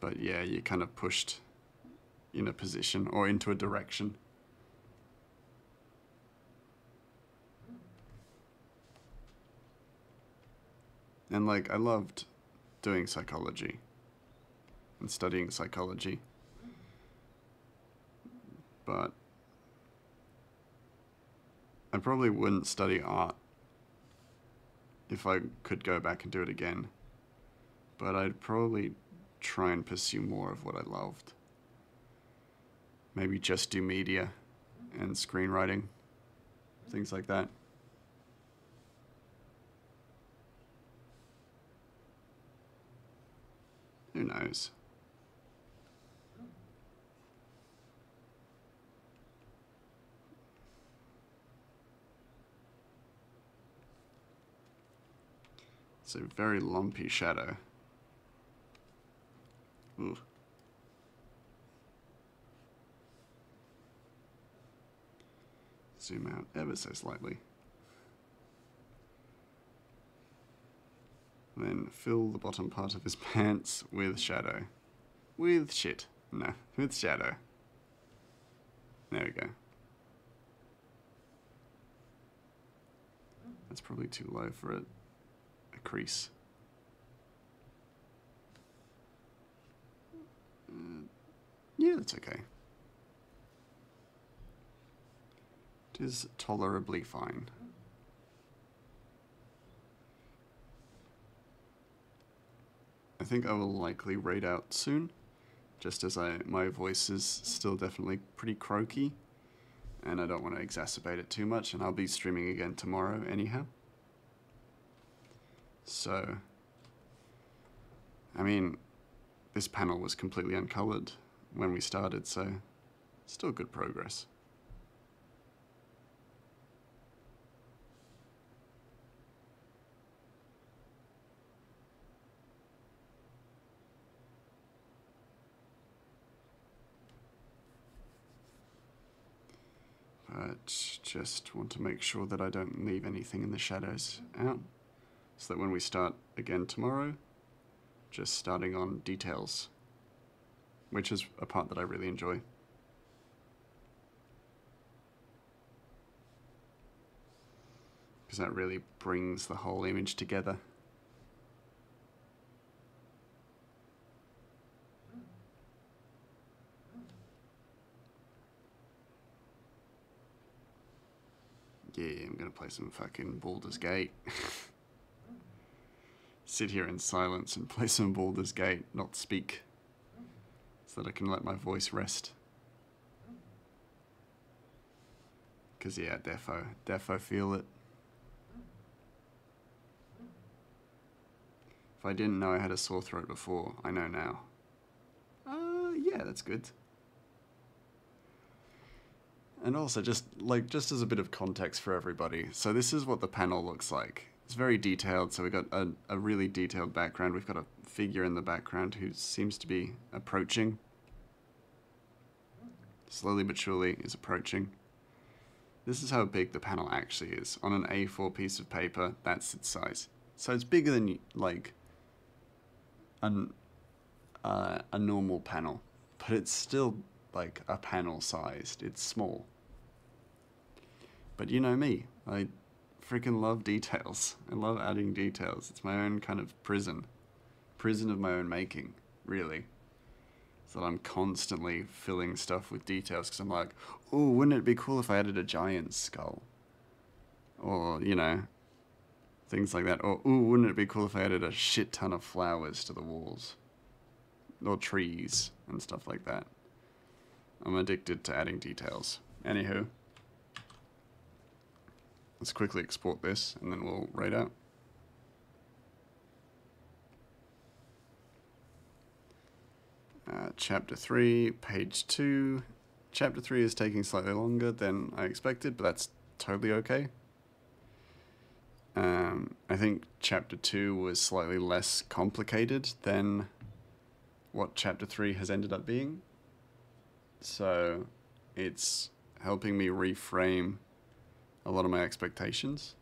But yeah, you're kind of pushed in a position or into a direction. And like, I loved doing psychology and studying psychology, but I probably wouldn't study art if I could go back and do it again, but I'd probably try and pursue more of what I loved. Maybe just do media and screenwriting, things like that. Who knows? It's a very lumpy shadow. Ooh. Zoom out ever so slightly. Then fill the bottom part of his pants with shadow. With shit. No, with shadow. There we go. That's probably too low for a crease. Yeah, that's okay. It is tolerably fine. I think I will likely raid out soon, just as my voice is still definitely pretty croaky, and I don't want to exacerbate it too much, and I'll be streaming again tomorrow anyhow. So, I mean, this panel was completely uncolored when we started, so still good progress. But just want to make sure that I don't leave anything in the shadows out, so that when we start again tomorrow, just starting on details, which is a part that I really enjoy. Because that really brings the whole image together. Yeah, I'm gonna play some fucking Baldur's Gate. Sit here in silence and play some Baldur's Gate, not speak, so that I can let my voice rest. Because yeah, defo feel it. If I didn't know I had a sore throat before, I know now. Yeah, that's good. And also, just as a bit of context for everybody, so this is what the panel looks like. It's very detailed, so we've got a really detailed background. We've got a figure in the background who seems to be approaching. Slowly but surely is approaching. This is how big the panel actually is. On an A4 piece of paper, that's its size. So it's bigger than, like, a normal panel. But it's still, like, a panel sized. It's small. But you know me. I freaking love details. I love adding details. It's my own kind of prison. Prison of my own making, really. So that I'm constantly filling stuff with details, because I'm like, oh, wouldn't it be cool if I added a giant skull? Or, you know, things like that. Or, ooh, wouldn't it be cool if I added a shit ton of flowers to the walls? Or trees and stuff like that. I'm addicted to adding details. Anywho. Let's quickly export this, and then we'll raid out. Chapter 3, page 2. Chapter 3 is taking slightly longer than I expected, but that's totally okay. I think Chapter 2 was slightly less complicated than what Chapter 3 has ended up being. So it's helping me reframe a lot of my expectations,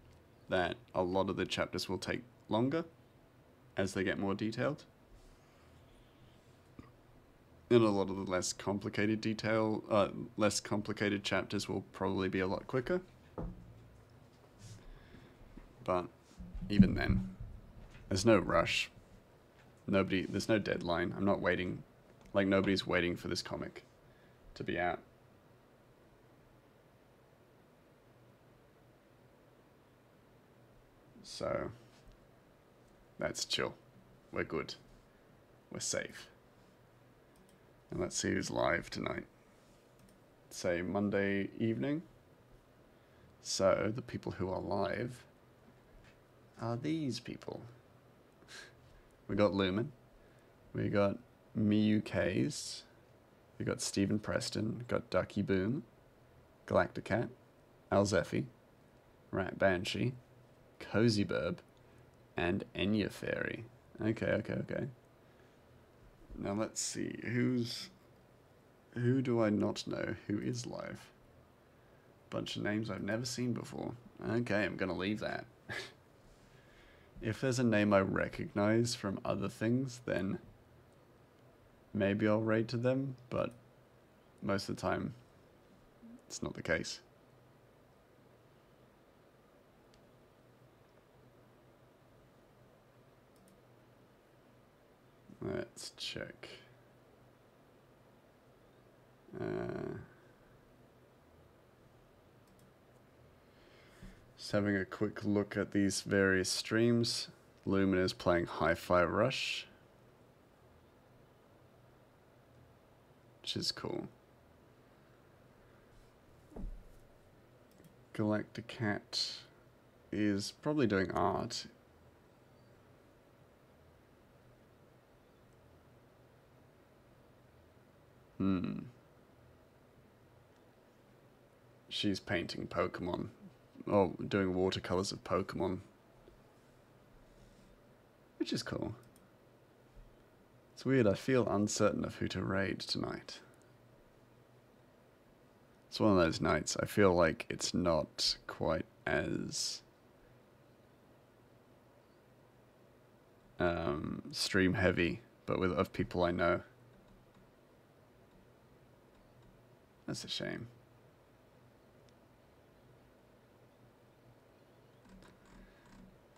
that a lot of the chapters will take longer as they get more detailed. And a lot of the less complicated less complicated chapters will probably be a lot quicker. But even then, there's no rush. There's no deadline. I'm not waiting, like nobody's waiting for this comic to be out. So, that's chill. We're good. We're safe. And let's see who's live tonight. Say Monday evening. So, the people who are live are these people. We got Lumen. We got MiuKs. We got Stephen Preston. We got Ducky Boom. Galacticat. Alzephi. Rat Banshee. Cozy Burb. And Enya Fairy. Okay. Now let's see. Who do I not know who is live? Bunch of names I've never seen before. Okay, I'm gonna leave that. If there's a name I recognize from other things, then maybe I'll raid to them, but most of the time, it's not the case. Let's check. Just having a quick look at these various streams. Lumen is playing Hi-Fi Rush, which is cool. Galacticat is probably doing art. She's painting Pokemon. Oh, doing watercolors of Pokemon. Which is cool. It's weird, I feel uncertain of who to raid tonight. It's one of those nights, I feel like it's not quite as stream heavy, but of people I know. That's a shame.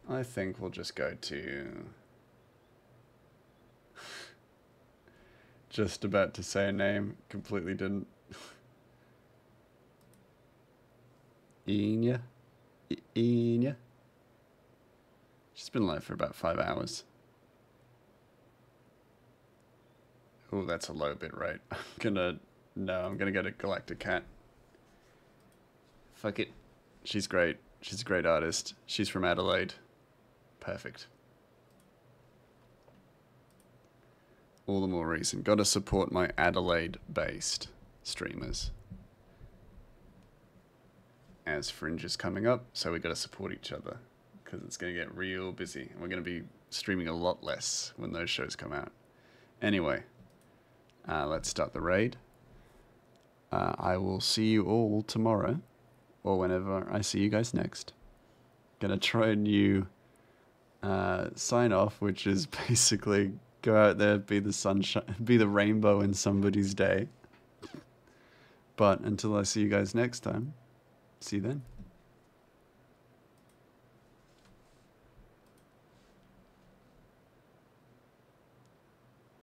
I think we'll just go to... Just about to say a name, completely didn't. Enya? Enya? She's been live for about 5 hours. Oh, that's a low bit rate. I'm gonna get a Galacticat. Fuck it. She's great. She's a great artist. She's from Adelaide. Perfect. All the more reason. Gotta support my Adelaide-based streamers. As Fringe is coming up, so we gotta support each other. Because it's gonna get real busy. And we're gonna be streaming a lot less when those shows come out. Anyway, let's start the raid. I will see you all tomorrow. Or whenever I see you guys next. Gonna try a new sign off, which is basically go out there, be the sunshine, be the rainbow in somebody's day. But until I see you guys next time, see you then.